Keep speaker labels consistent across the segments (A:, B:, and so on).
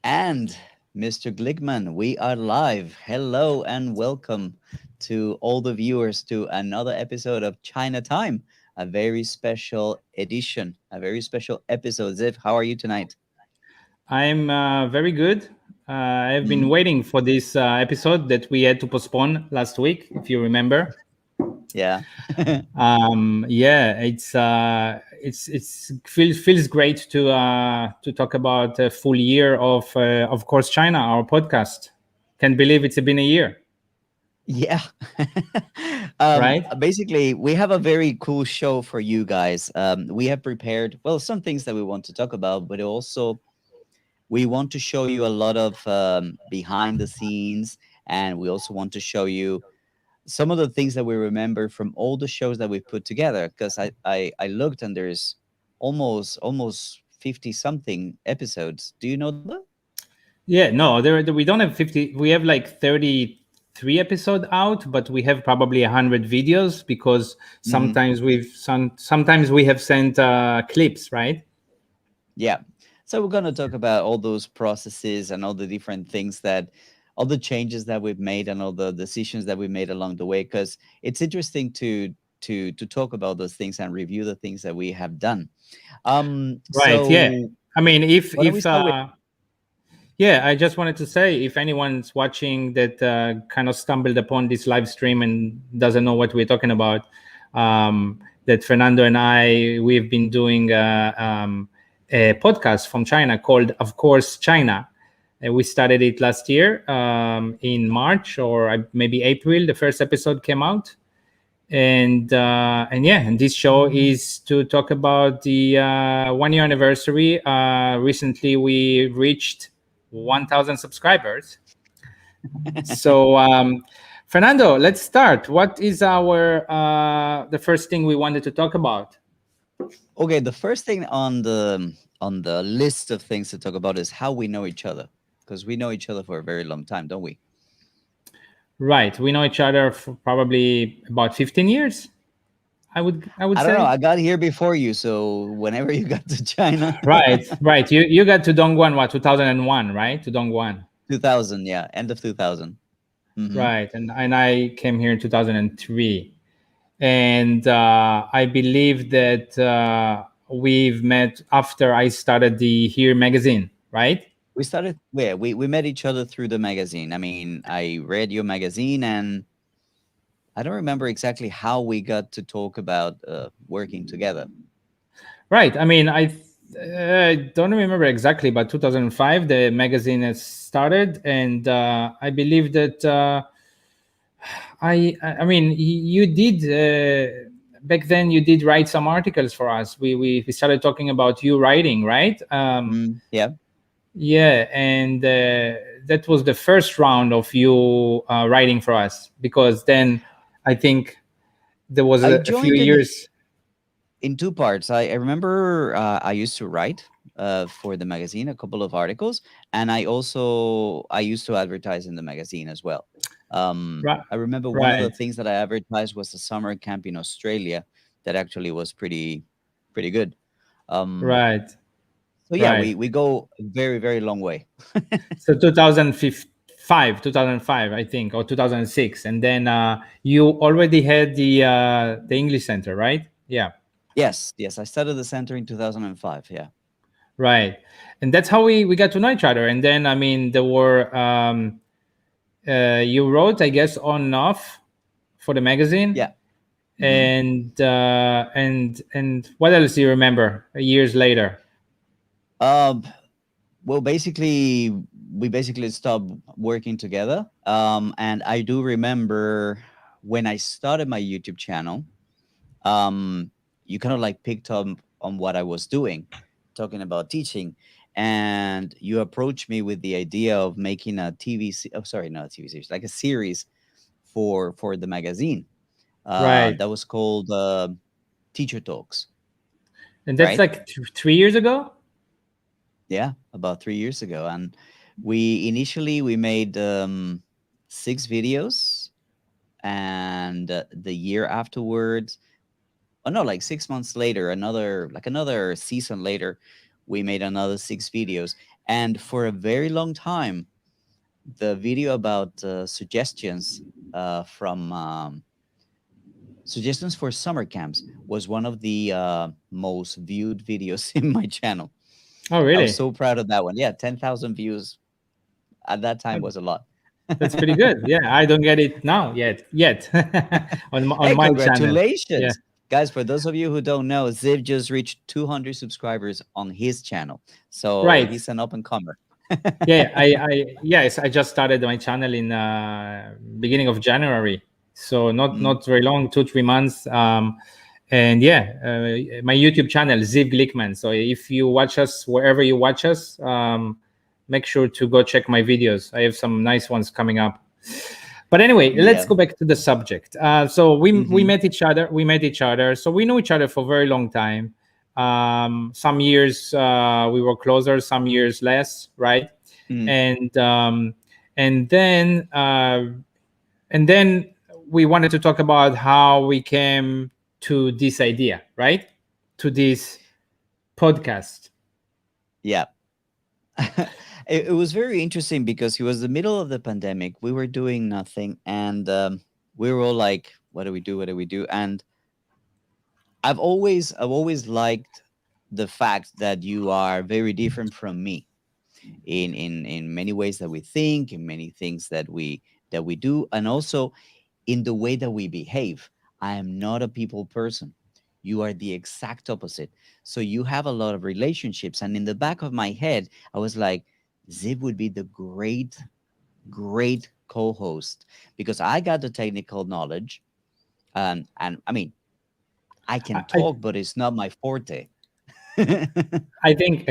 A: And Mr. Glikman, we are live. Hello and welcome to all the viewers to another episode of China Time, a very special edition, a very special episode. Ziv, how are you tonight?
B: I'm very good. I've been
A: Mhm.
B: waiting for this episode that we had to postpone last week, if you remember.
A: Yeah.
B: Yeah, it's feels great to talk about a full year of course, China, our podcast. Can't believe it's been a year,
A: Yeah.
B: right?
A: Basically, we have a very cool show for you guys. We have prepared, well, some things that we want to talk about, but also we want to show you a lot of behind the scenes, and we also want to show you some of the things that we remember from all the shows that we've put together. Because I looked and there's almost 50 something episodes. Do you know the number?
B: Yeah, no, we don't have 50. We have like 33 episode out, but we have probably 100 videos because
A: Hmm.
B: sometimes we have sent clips, right?
A: Yeah. So we're going to talk about all those processes and all the different things that all the changes that we've made and all the decisions that we made along the way, because it's interesting to talk about those things and review the things that we have done.
B: Right. Yeah.
A: So
B: I mean, if
A: why don't we
B: if
A: start with
B: yeah, I just wanted to say if anyone's watching that kind of stumbled upon this live stream and doesn't know what we're talking about, that Fernando and we've been doing a podcast from China called, of course, China. We started it last year in March or maybe April. The first episode came out, and yeah, and this show is to talk about the 1 year anniversary. Recently, we reached 1,000 subscribers. So, Fernando, let's start. What is our the first thing we wanted to talk about?
A: okay, the first thing on the list of things to talk about is how we know each other, because we know each other for a very long time, don't we?
B: Right, we know each other for probably about 15 years. I would
A: I don't know.
B: say.
A: I got here before you, so whenever you got to China,
B: Right, right. You got to Dongguan what 2001, right? To Dongguan.
A: 2000, yeah, end of 2000. Mm-hmm.
B: Right, and I came here in 2003, and I believe that we've met after I started the Here magazine, right?
A: We started, yeah, we met each other through the magazine. I mean, I read your magazine, and I don't remember exactly how we got to talk about working together.
B: Right. I mean, I don't remember exactly, but 2005 the magazine has started, and I believe that I mean you did back then you did write some articles for us. We started talking about you writing, right?
A: Yeah.
B: Yeah, and that was the first round of you writing for us, because then I think there was
A: I
B: a few
A: joined
B: years.
A: in two parts. I remember I used to write for the magazine a couple of articles, and I used to advertise in the magazine as well.
B: Right,
A: I remember one of the
B: right,
A: things that I advertised was a summer camp in Australia that actually was pretty good. Um,
B: right.
A: so yeah,
B: Right.
A: we go a very long way.
B: So 2005, I think, or 2006, and then you already had the English Center, right? Yeah,
A: Yes, I started the center in 2005. Yeah,
B: right. And that's how we got to know each other. And then I mean, there were you wrote, I guess, on and off for the magazine,
A: yeah. Mhm.
B: and what else do you remember years later?
A: Um, well, basically, we basically stopped working together. And I do remember when I started my YouTube channel, um, you kind of like picked up on what I was doing, talking about teaching, and you approached me with the idea of making a oh, sorry, not a TV series, like a series for the magazine.
B: Right.
A: That was called Teacher Talks,
B: And that's
A: right?
B: like 3 years ago.
A: Yeah, about 3 years ago, and we initially we made 6 videos, and the year afterwards, oh no, like 6 months later, another season later, we made another 6 videos, And for a very long time, the video about suggestions from suggestions for summer camps was one of the most viewed videos in my channel.
B: Oh,
A: I was
B: really?
A: so proud of that one. Yeah, 10,000 views at that time was a lot.
B: That's pretty good. Yeah, I don't get it now yet on
A: Hey,
B: my channel. Yeah,
A: congratulations. Guys, for those of you who don't know, Ziv just reached 200 subscribers on his channel. So
B: right.
A: he's an up and comer.
B: Yeah, yes, I just started my channel in beginning of January, so
A: Mm,
B: not very long, 2 3 months. And yeah, my YouTube channel, Ziv Glikman. So if you watch us wherever you watch us, make sure to go check my videos. I have some nice ones coming up. But anyway, let's
A: yeah.
B: go back to the subject. So we
A: Hmm.
B: met each other. We met each other. So we knew each other for a very long time. Some years we were closer, some years less, right?
A: Mm,
B: And and then and then we wanted to talk about how we came to this idea, right? To this podcast.
A: yeah. It was very interesting because it was the middle of the pandemic. We were doing nothing, and we were all like, "What do we do? What do we do?" And I've always liked the fact that you are very different from me in many ways that we think, in many things that we do, and also in the way that we behave. I am not a people person. You are the exact opposite. So you have a lot of relationships. And in the back of my head, I was like, Zib would be the great co-host because I got the technical knowledge. And I mean, I
B: I,
A: can
B: I
A: talk, but it's not my forte.
B: I think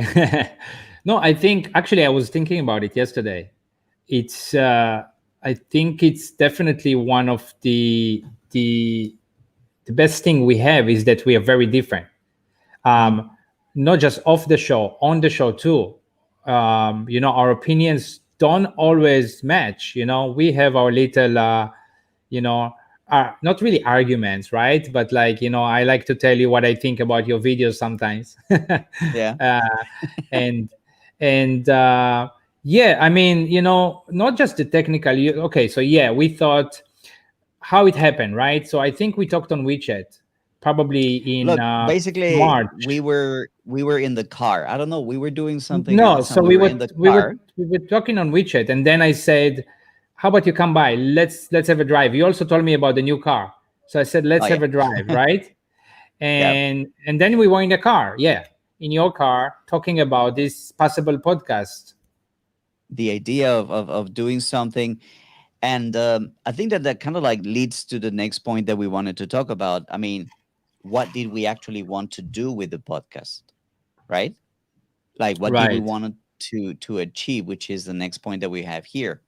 B: no, I think actually I was thinking about it yesterday. It's I think it's definitely one of the best thing we have is that we are very different.
A: Mm,
B: Not just off the show, on the show too. Our opinions don't always match. We have our little you know not really arguments, right? But like, I like to tell you what I think about your videos sometimes.
A: yeah.
B: And and yeah, I mean, not just the technical. Okay, so yeah, we thought how it happened, right? So I think we talked on WeChat probably in
A: Look, basically,
B: March.
A: we were in the car. I don't know. We were doing something
B: No,
A: else,
B: so
A: and we were in the car.
B: we were talking on WeChat, and then I said, "How about you come by? Let's have a drive." You also told me about the new car, so I said,
A: Oh
B: "Let's
A: yeah,
B: have a drive," right?
A: yeah.
B: And then we were in the car, yeah, in your car, talking about this possible podcast.
A: The idea of doing something, and I think that that kind of like leads to the next point that we wanted to talk about. I mean, what did we actually want to do with the podcast, right? Like, what did we
B: Right,
A: want to achieve, which is the next point that we have here.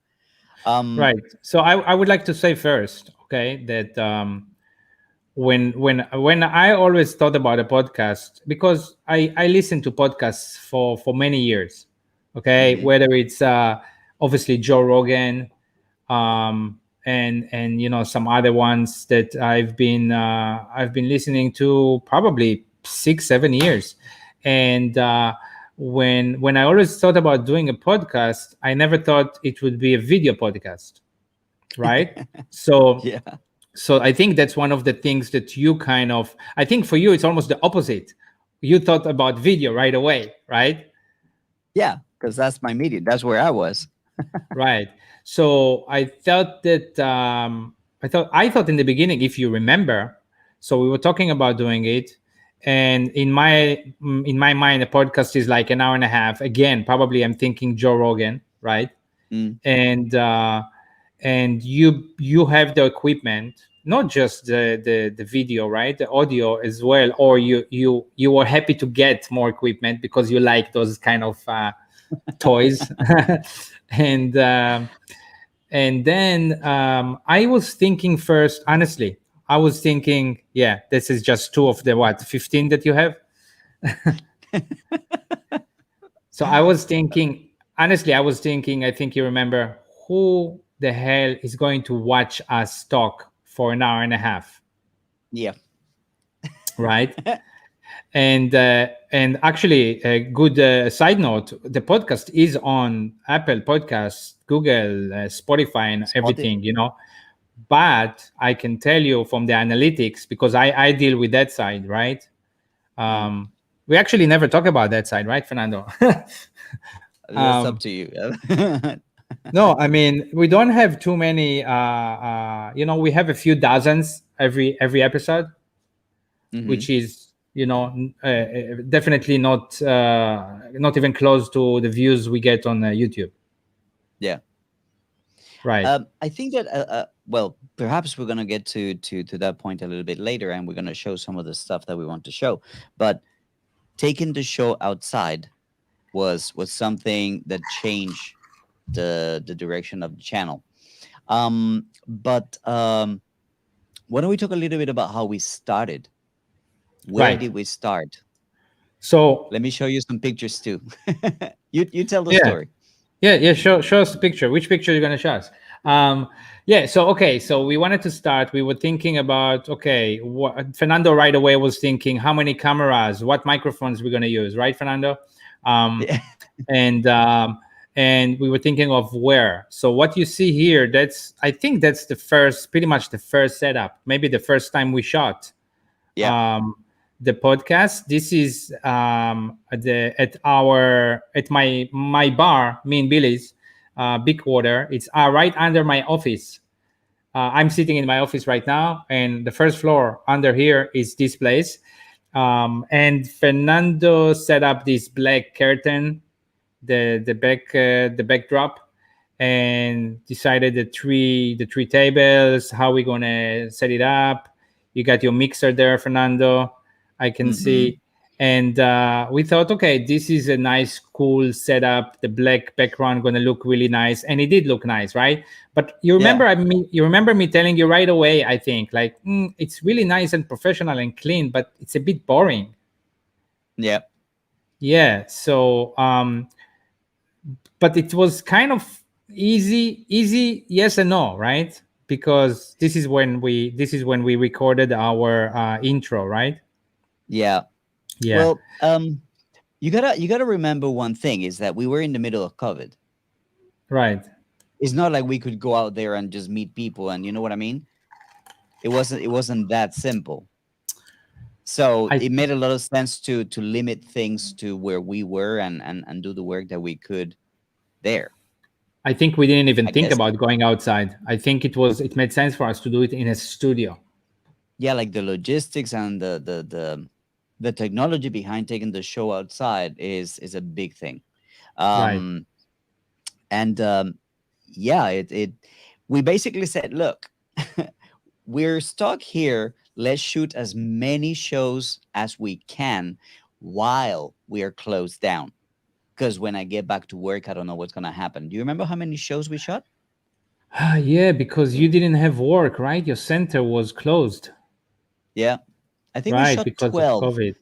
B: right. So I would like to say first, okay, that when I always thought about a podcast, because I listened to podcasts for many years, okay,
A: Mhm.
B: whether it's obviously Joe Rogan, and some other ones that I've been listening to probably 6 7 years, and when I always thought about doing a podcast, I never thought it would be a video podcast, right? So
A: Yeah,
B: so I think that's one of the things that you kind of, I think for you it's almost the opposite. You thought about video right away, right?
A: yeah, because that's my medium. That's where I was.
B: Right. So I thought that I thought in the beginning, if you remember, so we were talking about doing it, and in my mind, a podcast is like an hour and a half. Again, probably I'm thinking Joe Rogan, right?
A: Mm.
B: And you have the equipment, not just the video, right, the audio as well, or you were happy to get more equipment because you like those kind of toys. and and then I was thinking first, honestly, I was thinking, yeah, this is just two of the what 15 that you have. So I was thinking, honestly, I think you remember, who the hell is going to watch us talk for an hour and a half,
A: Yeah.
B: right? And actually, a good side note: the podcast is on Apple Podcasts, Google, Spotify, and
A: Spotted.
B: everything. But I can tell you from the analytics, because I deal with that side, right?
A: Mm.
B: We actually never talk about that side, right, Fernando?
A: That's up
B: um,
A: to you.
B: no, I mean, we don't have too many. We have a few dozens every episode,
A: Hmm.
B: which is definitely not even close to the views we get on YouTube.
A: Yeah.
B: Right.
A: I think that well, perhaps we're gonna get to that point a little bit later, and we're gonna show some of the stuff that we want to show. But taking the show outside was something that changed the direction of the channel. But why don't we talk a little bit about how we started? Where
B: Right.
A: did we start?
B: So
A: Let me show you some pictures too. You tell the
B: yeah,
A: story.
B: yeah. Show us the picture. Which picture are you gonna show us? Yeah. So okay. So we wanted to start. We were thinking about, okay. Fernando right away was thinking how many cameras, what microphones we're gonna use, right, Fernando? Um,
A: Yeah.
B: and um, and we were thinking of where. So what you see here, I think that's pretty much the first setup. Maybe the first time we shot
A: Yeah.
B: um, the podcast. This is at my bar, me and Billy's, Big Water. It's right under my office. I'm sitting in my office right now, and the first floor under here is this place. And Fernando set up this black curtain, the backdrop, and decided the three tables, how we gonna set it up. You got your mixer there, Fernando, I can
A: Hmm.
B: see. And we thought, okay, this is a nice cool setup. The black background gonna look really nice, and it did look nice, right? But
A: Yeah.
B: you remember me telling you right away, I think, like, it's really nice and professional and clean, but it's a bit boring.
A: Yeah.
B: Yeah. So but it was kind of easy yes and no, right? Because this is when we recorded our intro, right?
A: Yeah.
B: Yeah.
A: Well, you gotta remember one thing is that we were in the middle of COVID.
B: Right.
A: It's not like we could go out there and just meet people, and you know what I mean. It wasn't that simple. So
B: i
A: it made a lot of sense to limit things to where we were and do the work that we could there.
B: I think we didn't even
A: I
B: think
A: guess.
B: about going outside. I think it made sense for us to do it in a studio.
A: Yeah, like the logistics and the technology behind taking the show outside is a big thing.
B: Right.
A: Um, and yeah, it we basically said, look, we're stuck here. Let's shoot as many shows as we can while we are closed down. Because when I get back to work, I don't know what's gonna happen. Do you remember how many shows we shot?
B: Yeah, because you didn't have work, right? Your center was closed.
A: Yeah, I think we
B: Right,
A: shot
B: because of
A: 12.
B: COVID.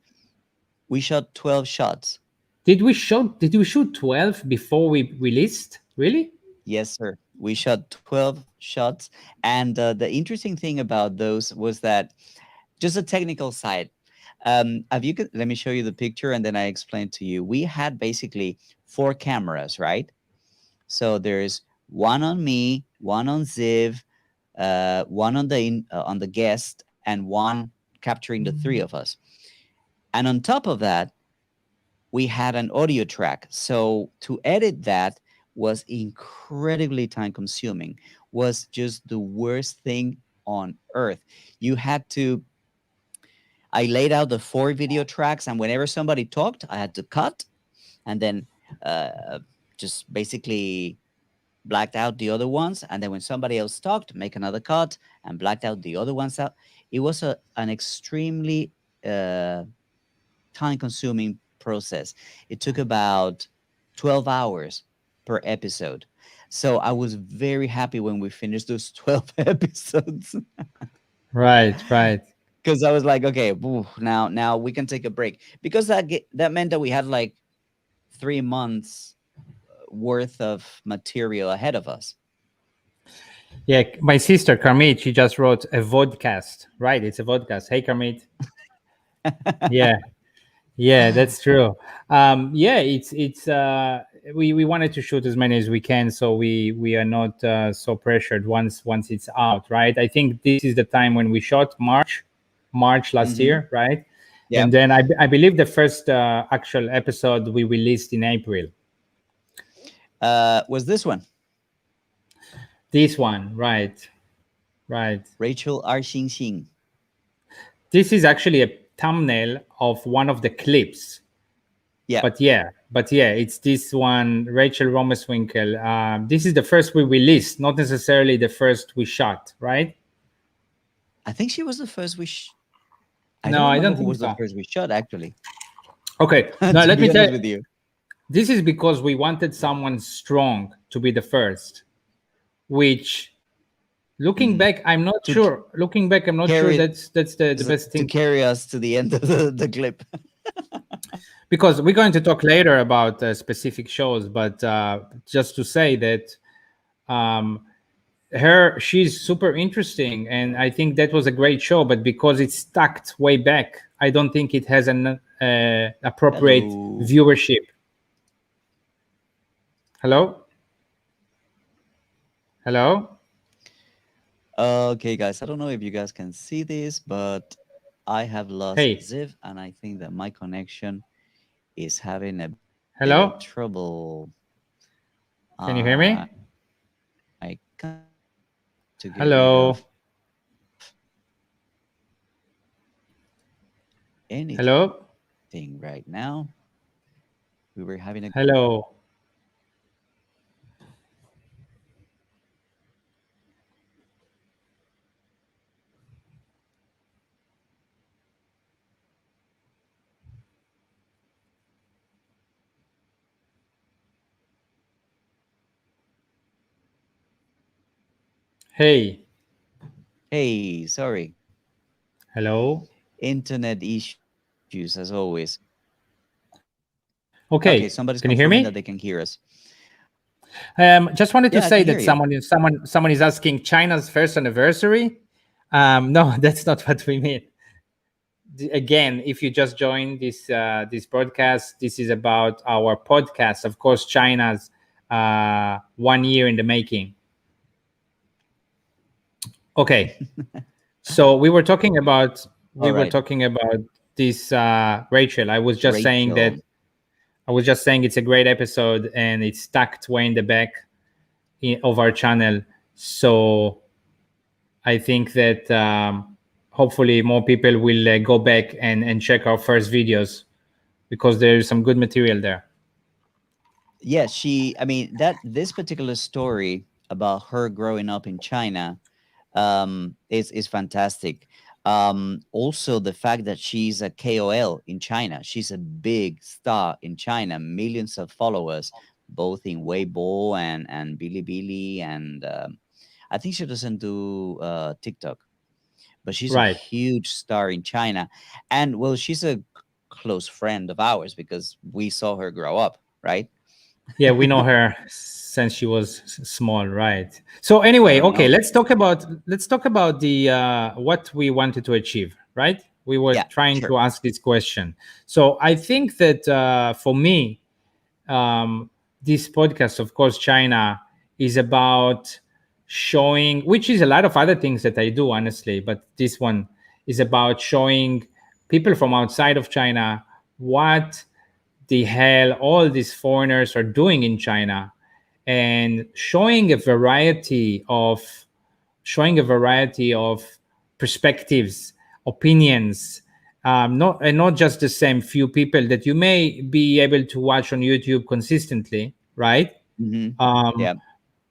A: We shot 12 shots.
B: Did we shoot 12 before we released? Really?
A: Yes, sir. We shot 12 shots. And the interesting thing about those was that just a technical side. If you could, let me show you the picture and then I explain to you. We had basically four cameras, right? So there's one on me, one on Ziv, one on the guest, and one capturing the three of us. And on top of that, we had an audio track. So to edit that was incredibly time consuming, was just the worst thing on earth. You had to, I laid out the four video tracks, and whenever somebody talked, I had to cut and then uh, just basically blacked out the other ones. And then when somebody else talked, make another cut and blacked out the other ones out. It was an extremely uh, time consuming process. It took about 12 hours per episode. So I was very happy when we finished those 12 episodes
B: Right, right.
A: because I was like, okay, now we can take a break because that meant that we had like 3 months worth of material ahead of us.
B: Yeah, my sister Karmit, she just wrote a vodcast. Right, it's a vodcast. Hey Karmit. Yeah. Yeah, that's true. Yeah, it's we wanted to shoot as many as we can, so we are not so pressured once it's out, right? I think this is the time when we shot March last
A: Mm-hmm.
B: year, right?
A: Yeah.
B: And then I believe the first actual episode we released in April.
A: Was this one
B: This one, right, right.
A: Rachel R. Xing Xing?
B: This is actually a thumbnail of one of the clips.
A: Yeah,
B: But yeah, it's this one, Rachel Romeswinkel. This is the first we released, not necessarily the first we shot, right?
A: I think she was the first I don't
B: No, I
A: remember
B: don't
A: who
B: think
A: was the
B: so.
A: first we shot actually.
B: Okay, now
A: To
B: let me
A: be
B: tell
A: honest
B: you,
A: with you.
B: this is because we wanted someone strong to be the first, which looking
A: Mm.
B: back, I'm not
A: To
B: sure. Looking back, I'm not sure
A: carry
B: that's the best
A: to
B: thing.
A: carry us to the end of the clip.
B: Because we're going to talk later about specific shows, but just to say that um, she's super interesting, and I think that was a great show, but because it's stacked way back, I don't think it has an appropriate
A: Hello.
B: viewership. Hello, hello.
A: Okay, guys, I don't know if you guys can see this, but I have lost
B: Hey,
A: Ziv, and I think that my connection is having a bit of
B: hello,
A: trouble.
B: can you hear me?
A: I can't to get rid of
B: Hello,
A: anything
B: hello,
A: right now. We were having a good connection.
B: hello. Hey,
A: Hey, sorry.
B: hello.
A: Internet issues as always. Okay, somebody's
B: Okay,
A: confirming
B: can
A: that
B: you
A: they
B: hear
A: can
B: me?
A: hear us.
B: Just
A: Yeah,
B: wanted
A: I
B: to
A: can
B: say
A: hear
B: that
A: you.
B: someone is asking China's first anniversary. No, that's not what we mean. Again, if you just joined this broadcast, this is about our podcast. Of course, China's 1 year in the making. Okay, so
A: All
B: we were
A: right,
B: talking about this Rachel.
A: Rachel.
B: I was just saying it's a great episode and it's tucked way in the back of our channel. So I think that hopefully more people will go back and check our first videos because there's some good material there.
A: Yeah, I mean, that this particular story about her growing up in China is fantastic. Also, the fact that she's a KOL in China, she's a big star in China, millions of followers, both in Weibo and Bilibili, and I think she doesn't do TikTok, but she's a
B: Right.
A: huge star in China, and well, she's a close friend of ours because we saw her grow up, right?
B: Yeah, we know her since she was small, right? So anyway,
A: I
B: okay,
A: know.
B: let's talk about the what we wanted to achieve, right? We were
A: Yeah,
B: trying
A: sure.
B: to ask this question. So I think that for me, um, this podcast, of course, China is about showing, which is a lot of other things that I do, honestly, but this one is about showing people from outside of China what the hell all these foreigners are doing in China, and showing a variety of perspectives, opinions, not just the same few people that you may be able to watch on YouTube consistently, right?
A: Hmm.
B: Um,
A: Yeah.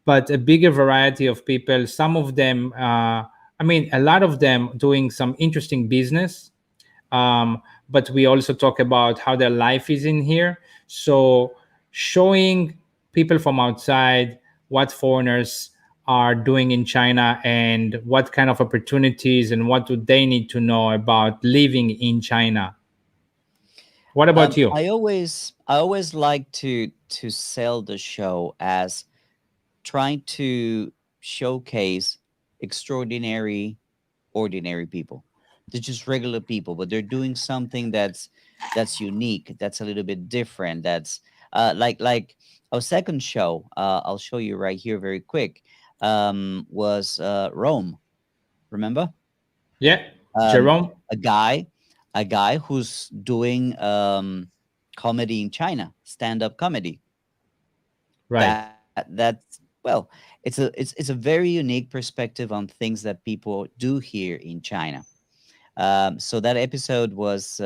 B: but a bigger variety of people. Some of them, I mean, a lot of them doing some interesting business, but we also talk about how their life is in here. So showing people from outside what foreigners are doing in China and what kind of opportunities and what do they need to know about living in China. What about you?
A: I always like to sell the show as trying to showcase extraordinary, ordinary people. They're just regular people, but they're doing something that's that's unique, that's a little bit different, that's like our second show, I'll show you right here very quick, was Rome, remember?
B: Yeah,
A: um,
B: Jerome.
A: a guy, who's doing comedy in China, stand-up comedy.
B: Right.
A: That's well, it's a very unique perspective on things that people do here in China. So that episode was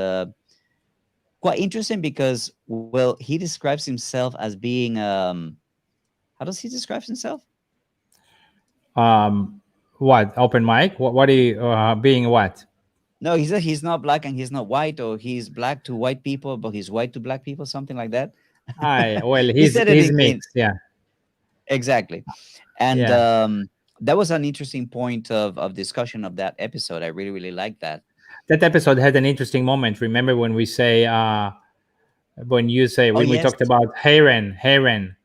A: quite interesting because, well, he describes himself as being how does he describe himself?
B: What open mic? What are you being what?
A: No, he said he's not black and he's not white, or he's black to white people, but he's white to black people, something like that.
B: I well,
A: He
B: he's
A: said it
B: he's
A: in
B: mixed. Yeah,
A: exactly. And
B: yeah.
A: that was an interesting point of discussion of that episode. I really, really like that.
B: That episode had an interesting moment. Remember when we say when you say
A: Oh
B: when we
A: yes,
B: talked about Heren,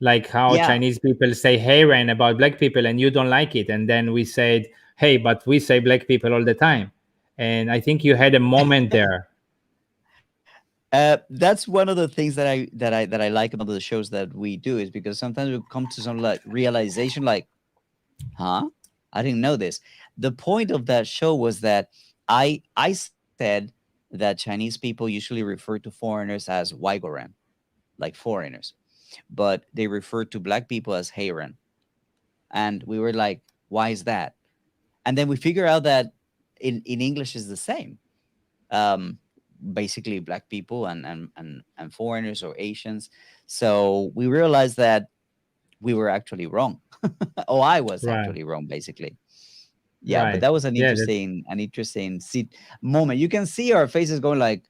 B: like how
A: yeah.
B: Chinese people say Heren about black people, and you don't like it, and then we said, hey, but we say black people all the time, and I think you had a moment there.
A: That's one of the things that I like about the shows that we do, is because sometimes we come to some like realization, like, huh? I didn't know this. The point of that show was that I said that Chinese people usually refer to foreigners as Waigoran, like foreigners, but they refer to black people as Heiran. And we were like, why is that? And then we figure out that in English is the same. Um, Basically black people and foreigners or Asians. So we realized that we were actually wrong. Oh, I was
B: Right,
A: actually wrong, basically. Yeah, but
B: right.
A: that was an
B: Yeah, that,
A: interesting moment. You can see our faces going like,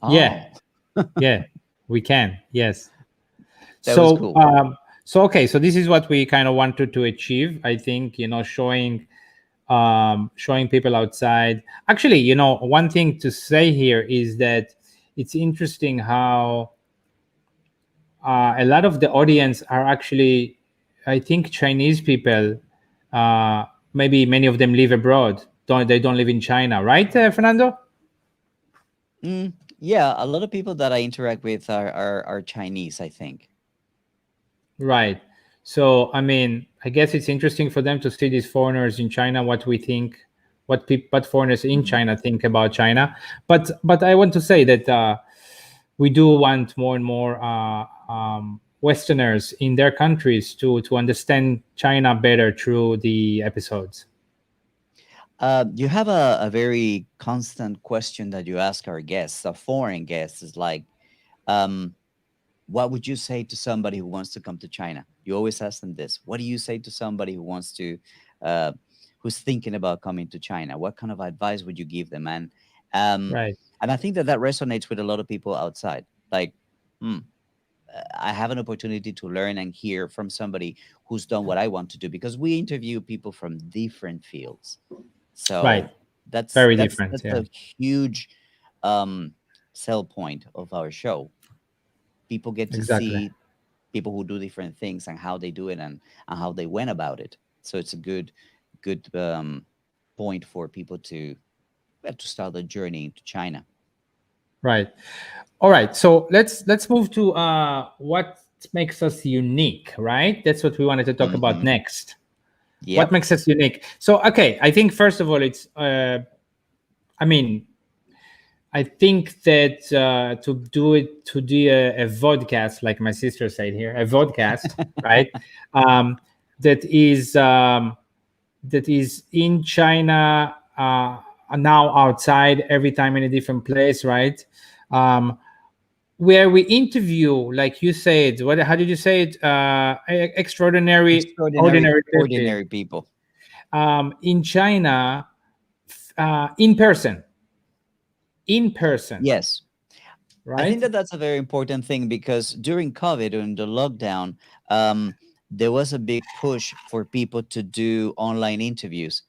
B: yeah,
A: oh,
B: yeah. We can. Yes.
A: that was
B: So,
A: cool.
B: okay. So this is what we kind of wanted to achieve. I think showing people outside. Actually, one thing to say here is that it's interesting how a lot of the audience are actually, I think, Chinese people. Uh, Maybe many of them live abroad. Don't live in China, right, Fernando?
A: Yeah, a lot of people that I interact with are Chinese, I think.
B: Right. So, I mean, I guess it's interesting for them to see these foreigners in China, what we think, what foreigners in
A: Mhm.
B: China think about China. But I want to say that we do want more and more Westerners in their countries to understand China better through the episodes.
A: You have a very constant question that you ask our guests, our foreign guests, is like, um, what would you say to somebody who wants to come to China? You always ask them this. What do you say to somebody who wants to, uh, who's thinking about coming to China? What kind of advice would you give them? Um,
B: Right.
A: and I think that that resonates with a lot of people outside. Like, hmm, I have an opportunity to learn and hear from somebody who's done what I want to do, because we interview people from different fields.
B: Right.
A: So that's
B: Very
A: that's
B: different.
A: that's
B: Yeah.
A: a huge um, sell point of our show. People get to
B: Exactly.
A: see people who do different things and how they do it, and how they went about it. So it's a good point for people to, well, to start the journey into China.
B: Right. All right. So let's move to what makes us unique. Right. That's what we wanted to talk about
A: Hmm.
B: next. What
A: Yep.
B: makes us unique? So, okay, I think first of all, it's. I mean, I think that to do a vodcast, like my sister said here, a vodcast, right? Um, that is that is in China now, outside every time in a different place, right? Um, where we interview, like you said, what? How did you say it? Extraordinary,
A: Extraordinary,
B: ordinary people
A: ordinary people.
B: in China, in person, in person,
A: Yes. I think
B: right?
A: that that's a very important thing, because during COVID, during the lockdown, um, there was a big push for people to do online interviews.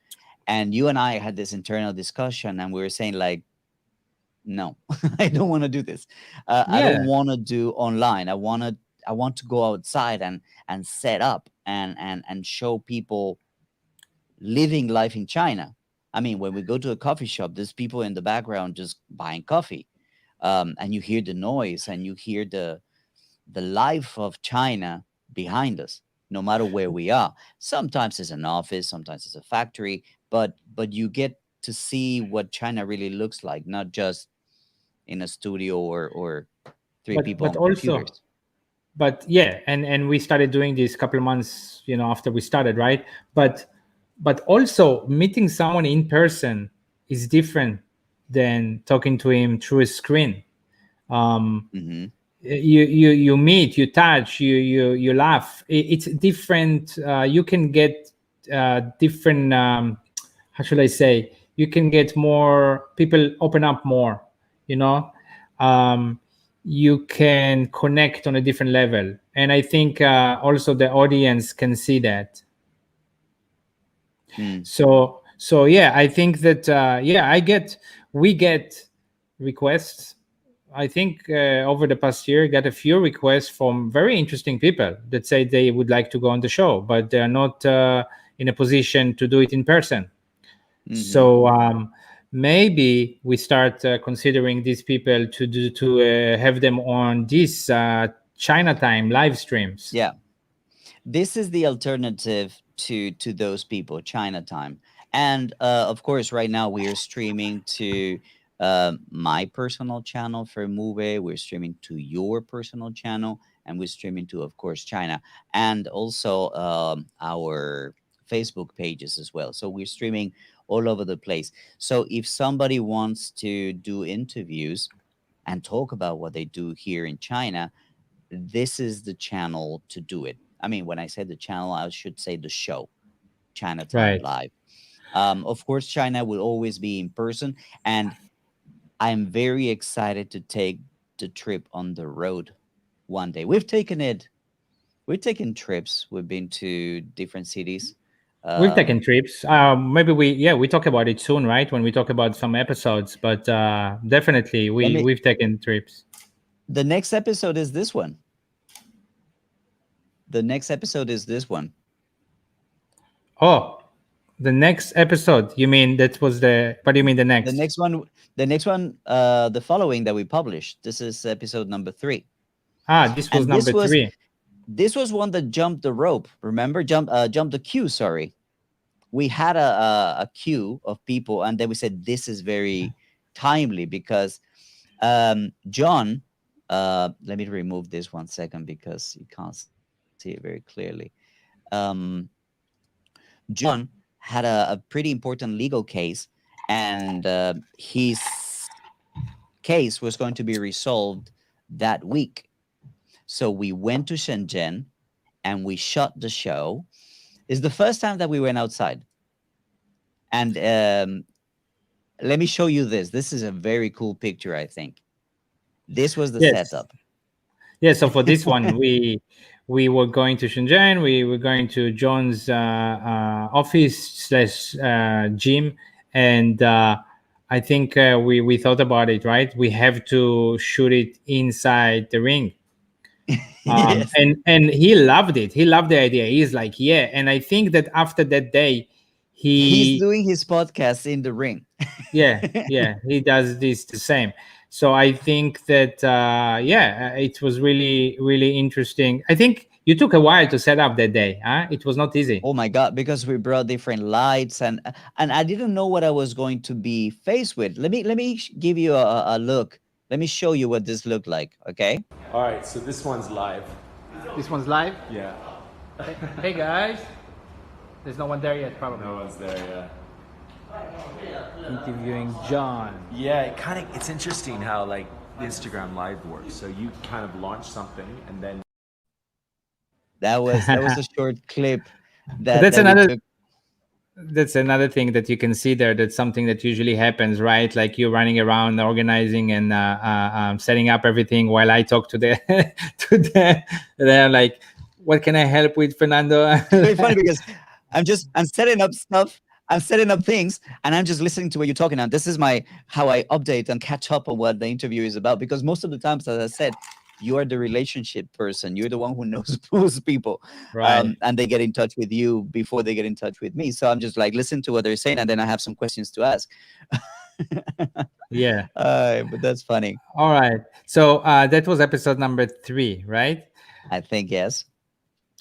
A: And you and I had this internal discussion, and we were saying, like, no, I don't want to do this. I don't
B: Yeah,
A: want to do online. I want to go outside and set up and show people living life in China. I mean, when we go to a coffee shop, there's people in the background just buying coffee, and you hear the noise and you hear the life of China behind us, no matter where we are. Sometimes it's an office, sometimes it's a factory, but you get to see what China really looks like, not just in a studio or three people
B: but
A: on
B: also,
A: computers.
B: but yeah, and we started doing this a couple of months, after we started, right? But also meeting someone in person is different than talking to him through a screen. um
A: Hmm.
B: you meet, you touch, you laugh. It's different. You can get different, how should I say, you can get more people, open up more, you know um you can connect on a different level, and I think also the audience can see that.
A: Mm.
B: So yeah, I think that yeah, we get requests. I think over the past year, got a few requests from very interesting people that say they would like to go on the show, but they're not in a position to do it in person.
A: Hmm.
B: So maybe we start considering these people to have them on these Chinatime live streams.
A: Yeah, this is the alternative to those people, Chinatime. And of course, right now we are streaming to my personal channel for FerMube. We're streaming to your personal channel, and we're streaming to, of course, China, and also our Facebook pages as well. So we're streaming all over the place. So if somebody wants to do interviews and talk about what they do here in China, this is the channel to do it. I mean, when I say the channel, I should say the show, Chinatime
B: Right.
A: Live. Of course, China will always be in person, and I'm very excited to take the trip on the road one day. We've taken trips. We've been to different cities.
B: We've taken
A: Um,
B: trips. Maybe we talk about it soon, right? When we talk about some episodes, but definitely
A: let me.
B: we've taken trips.
A: The next episode is this one. The next episode is this one.
B: Oh, the next episode. You mean that was the? What do you mean the
A: The
B: next?
A: next one. The next one. The following that we published. This is episode number 3,
B: This was
A: and this
B: number
A: was
B: 3.
A: this was one that jumped the rope. Remember, jumped the queue. Sorry, we had a queue of people, and then we said this is very timely because John. Let me remove this 1 second because you can't see it very clearly. Um, John had a pretty important legal case, and his case was going to be resolved that week. So we went to Shenzhen and we shot the show. It's the first time that we went outside. And let me show you this. This is a very cool picture, I think. This was the
B: Yes.
A: setup.
B: Yeah. So for this one, we were going to Shenzhen. We were going to John's office slash gym, and I think we thought about it. Right, we have to shoot it inside the ring.
A: Yes.
B: And he loved it. He loved the idea. He's like, yeah. And I think that after that day,
A: He's
B: he
A: doing his podcast in the ring.
B: yeah, he does this the same. So I think that yeah, it was really interesting. I think you took a while to set up that day, huh? It was not easy.
A: Oh my god, because we brought different lights, and I didn't know what I was going to be faced with. Let me give you a look. Let me show you what this looked like, okay?
C: All right, so this one's live.
B: This one's live.
C: Yeah,
B: Hey guys, there's no one there yet, probably.
C: no one's there yet.
B: Interviewing John.
C: Yeah, it's interesting how like Instagram Live works. So you kind of launch something and then
A: That was a short clip
B: That's
A: that we
B: another
A: took.
B: that's another thing that you can see there. That's something that usually happens, right? Like you running around organizing and setting up everything while I talk to the to them. They're like, what can I help with, Fernando?
A: It's very funny because I'm setting up stuff, I'm setting up things, and I'm just listening to what you're talking. And this is my how I update and catch up on what the interview is about. Because most of the times, as I said, You are the relationship person. You're the one who knows most people,
B: Right.
A: and they get in touch with you before they get in touch with me. So I'm just like, listen to what they're saying, and then I have some questions to ask.
B: Yeah.
A: But that's funny.
B: All right. So that was episode number 3, right?
A: I think yes.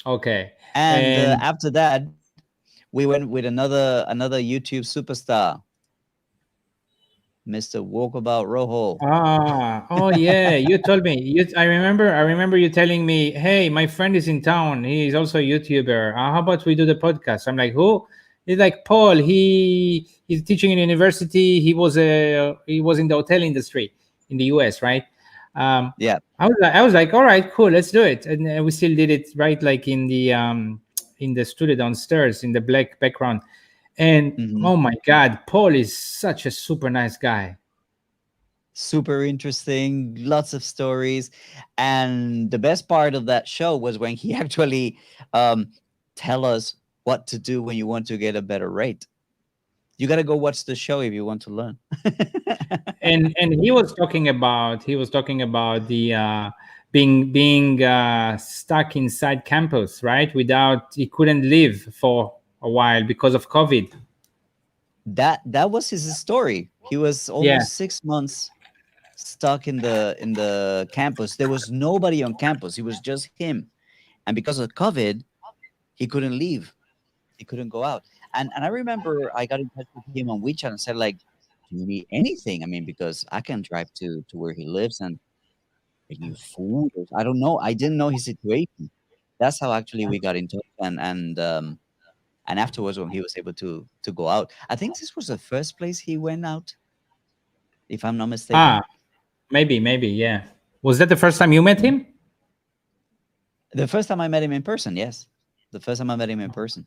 B: Okay.
A: And
B: And
A: after that, we went with another YouTube superstar, Mr. Walkabout Rojo.
B: oh yeah, you told me. I remember you telling me, "Hey, my friend is in town. He is also a YouTuber. How about we do the podcast?" I'm like, "Who?" He's like, "Paul. He's teaching in university. He was in the hotel industry in the US, right?" Um,
A: Yeah.
B: I was like, "All right, cool, let's do it." And we still did it, right, like in the studio downstairs in the black background. And
A: Hmm.
B: oh my God, Paul is such a super nice guy.
A: Super interesting, lots of stories. And the best part of that show was when he actually um, tell us what to do when you want to get a better rate. You got to go watch the show if you want to learn.
B: And he was talking about the being stuck inside campus, right? Without He couldn't live for a while because of COVID.
A: That was his story. He was
B: Yeah.
A: almost 6 months stuck in the campus. There was nobody on campus. It was just him. And because of COVID, he couldn't leave. He couldn't go out. And I remember I got in touch with him on WeChat and said, like, do you need anything? I mean, because I can drive to where he lives and bring you food. I don't know. I didn't know his situation. That's how actually we got in touch. And afterwards, when he was able to go out, I think this was the first place he went out, if I'm not mistaken.
B: Ah, maybe, yeah. Was that the first time you met him?
A: The first time I met him in person, yes. The first time I met him in person.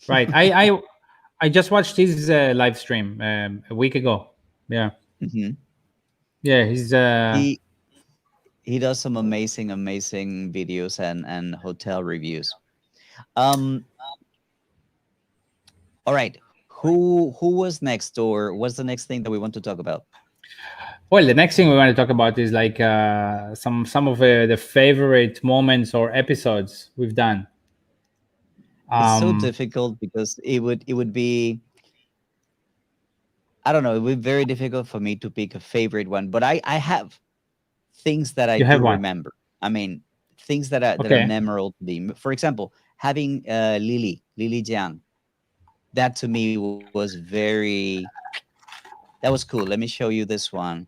B: Right. I just watched his live stream a week ago. Yeah.
A: Hmm.
B: Yeah. He's
A: He he does some amazing videos and hotel reviews. Um, all right. Who was next, or what's the next thing that we want to talk about?
B: Well, the next thing we want to talk about is like some of the favorite moments or episodes we've done.
A: It's so
B: Um,
A: difficult because it would be, I don't know, it would be very difficult for me to pick a favorite one, but I have things that I
B: you have
A: do
B: one.
A: remember. I mean, things that are
B: Okay.
A: memorable to me. For example, having Lily Jiang, that to me was that was cool. Let me show you this one.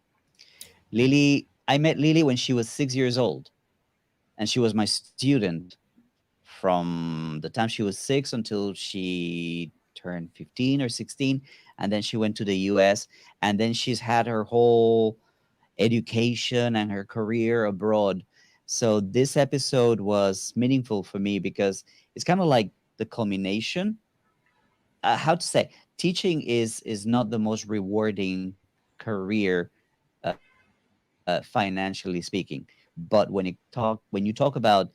A: Lily, I met Lily when she was 6 years old, and she was my student from the time she was 6 until she turned 15 or 16, and then she went to the US, and then she's had her whole education and her career abroad. So this episode was meaningful for me because it's kind of like the culmination. How to say, teaching is not the most rewarding career, financially speaking, but when you talk about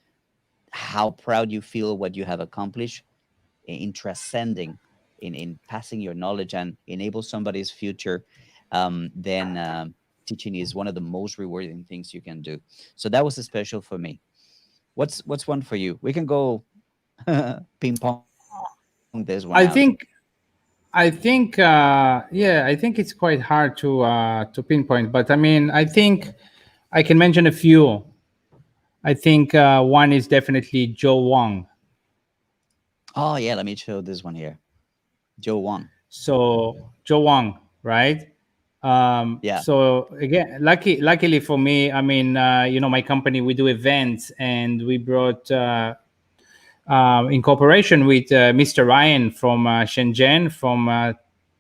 A: how proud you feel what you have accomplished in transcending, in passing your knowledge and enable somebody's future, then teaching is one of the most rewarding things you can do. So that was special for me. What's one for you? We can go ping pong this one out.
B: I think yeah, I think it's quite hard to pinpoint, but I mean, I think I can mention a few. I think one is definitely Joe Wong.
A: Oh yeah, let me show this one here. Joe Won.
B: So Joe Wong, right?
A: Yeah.
B: So again, luckily for me, I mean, my company, we do events, and we brought in cooperation with Mr. Ryan from Shenzhen from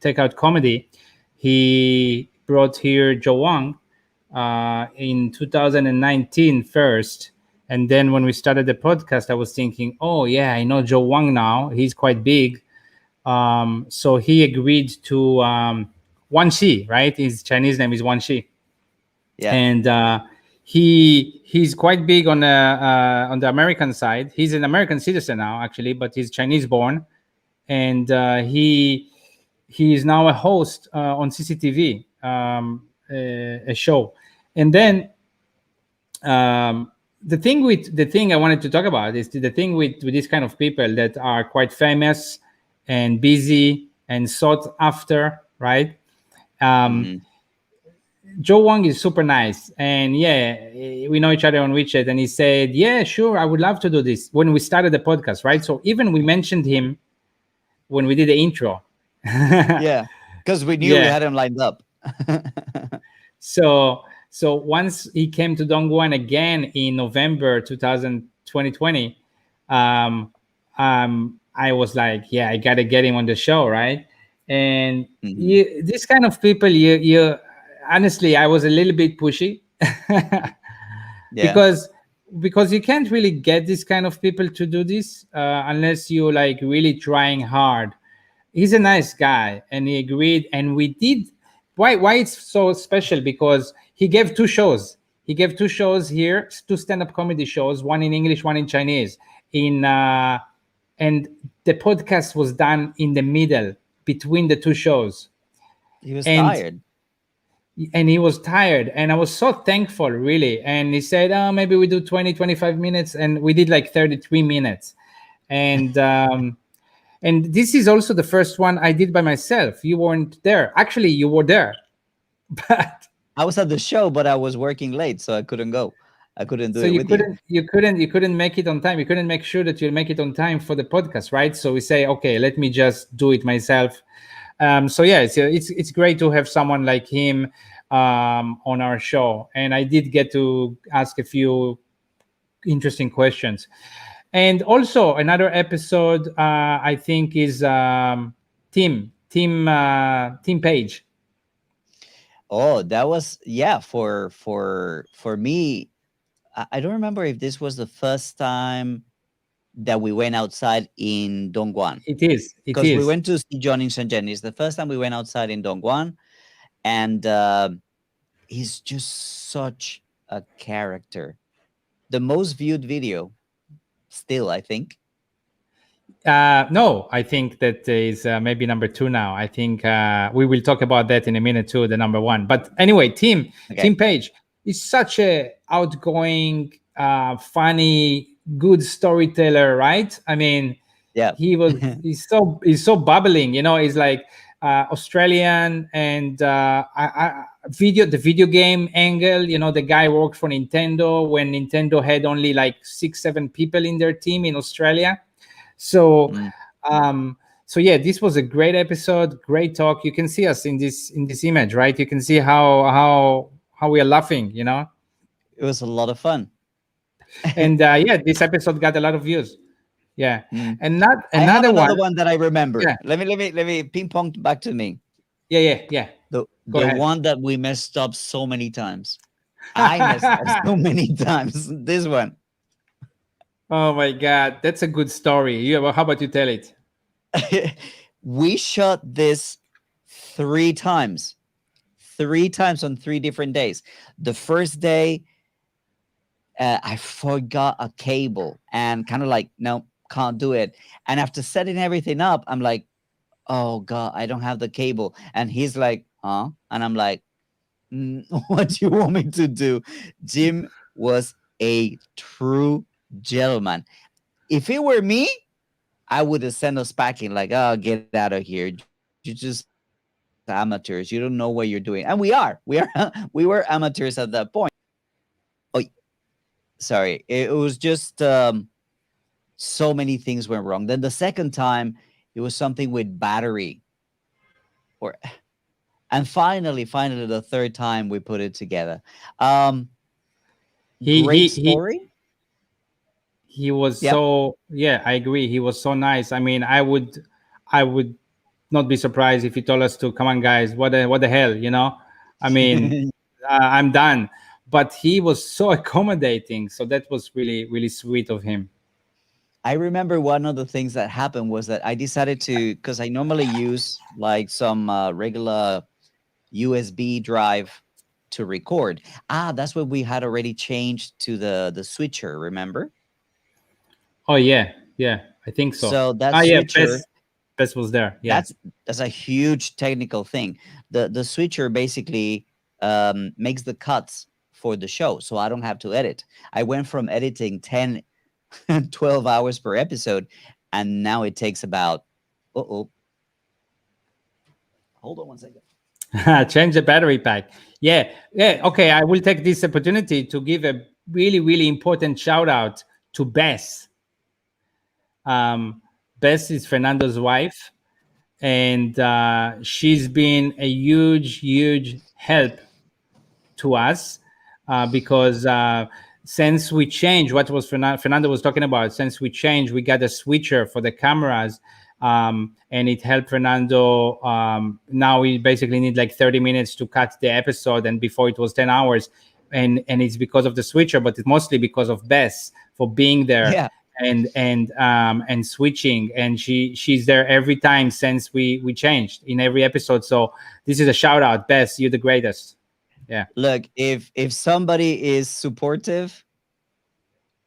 B: Takeout Comedy. He brought here Joe Wong in 2019 first. And then when we started the podcast, I was thinking, oh, yeah, I know Joe Wong now. He's quite big. So he agreed to Wan Shi, right? His Chinese name is Wan Shi.
A: Yeah.
B: And he's quite big on the American side. He's an American citizen now, actually, but he's Chinese born, and he is now a host on CCTV, a show. And then The thing I wanted to talk about is the thing with these kind of people that are quite famous and busy and sought after, right? Um,
A: Mhm.
B: Joe Wong is super nice, and yeah, we know each other on WeChat, and he said, "Yeah, sure, I would love to do this." When we started the podcast, right? So even we mentioned him when we did the intro.
A: Yeah, because we knew we
B: Yeah.
A: had him lined up.
B: So once he came to Dongguan again in November 2020, I was like, yeah, I gotta get him on the show, right? And
A: Mhm.
B: this kind of people, you honestly, I was a little bit pushy
A: Yeah.
B: because you can't really get this kind of people to do this unless you like really trying hard. He's a nice guy, and he agreed, and we did. Why it's so special? Because he gave two shows. He gave two shows here, two stand-up comedy shows, one in English, one in Chinese. In And the podcast was done in the middle between the two shows,
A: He was
B: and
A: tired.
B: he was tired, and I was so thankful, really. And he said, oh, maybe we do 20-25 minutes, and we did like 33 minutes. And this is also the first one I did by myself. You weren't there. Actually, you were there. But
A: I was at the show, but I was working late, so I couldn't go. I couldn't do
B: so
A: it
B: you
A: with you.
B: couldn't make it on time. You couldn't make sure that you'll make it on time for the podcast, right? So we say, okay, let me just do it myself. So yeah, it's great to have someone like him on our show. And I did get to ask a few interesting questions. And also another episode, I think, is Team Page.
A: Oh, that was, yeah, for me. I don't remember if this was the first time that we went outside in Dongguan,
B: It is. It
A: because we
B: is.
A: went to see John in Shenzhen. It's the first time we went outside in Dongguan, and he's just such a character. The most viewed video, still, I think.
B: No, I think that is maybe number two now. I think we will talk about that in a minute too, the number one. But anyway,
A: Okay.
B: Team Page is such a outgoing, funny, good storyteller, right? I mean,
A: Yeah.
B: he's so bubbling, he's like Australian, and the video game angle, the guy worked for Nintendo when Nintendo had only like 6-7 people in their team in Australia. So
A: Mm.
B: um so yeah, this was a great episode, great talk. You can see us in this image, right? You can see how we are laughing,
A: It was a lot of fun.
B: and yeah, this episode got a lot of views. Yeah.
A: Mm.
B: And not
A: I have
B: another
A: another
B: one.
A: one that I remember.
B: Yeah.
A: Let me ping pong back to me.
B: Yeah.
A: The
B: Go
A: the
B: ahead.
A: one that we messed up so many times. I messed up so many times. This one.
B: Oh my god, that's a good story. How about you tell it?
A: We shot this 3 times. 3 times on 3 different days. The first day, I forgot a cable and kind of like, no, can't do it. And after setting everything up, I'm like, oh God, I don't have the cable. And he's like, huh? And I'm like, what do you want me to do? Jim was a true gentleman. If it were me, I would have sent us packing like, oh, get out of here. You just amateurs. You don't know what you're doing. And we are. We were amateurs at that point. Oh, sorry. It was just so many things went wrong. Then the second time, it was something with battery. And finally, the third time we put it together.
B: He
A: Great
B: he he
A: story.
B: he was
A: Yep.
B: so, yeah, I agree. He was so nice. I mean, I would not be surprised if he told us to, come on guys, what the hell, I mean, I'm done. But he was so accommodating, so that was really, really sweet of him.
A: I remember one of the things that happened was that I decided to, because I normally use like some regular USB drive to record. That's what we had already changed to the switcher, remember?
B: Oh yeah, I think so.
A: So that
B: Yeah,
A: switcher,
B: Bess was there. Yeah.
A: that's a huge technical thing. The switcher basically makes the cuts for the show, so I don't have to edit. I went from editing 10, 12 hours per episode, and now it takes about, hold on one second.
B: Change the battery pack. Yeah. Okay, I will take this opportunity to give a really, really important shout out to Bess. Bess is Fernando's wife, and she's been a huge help to us, because since we changed what was Fernando was talking about, since we changed, we got a switcher for the cameras, and it helped Fernando. Now we basically need like 30 minutes to cut the episode, and before it was 10 hours, and it's because of the switcher, but it's mostly because of Bess for being there.
A: Yeah.
B: And switching, and she's there every time since we changed in every episode. So this is a shout out, Bess. You're the greatest. Yeah.
A: Look, if somebody is supportive,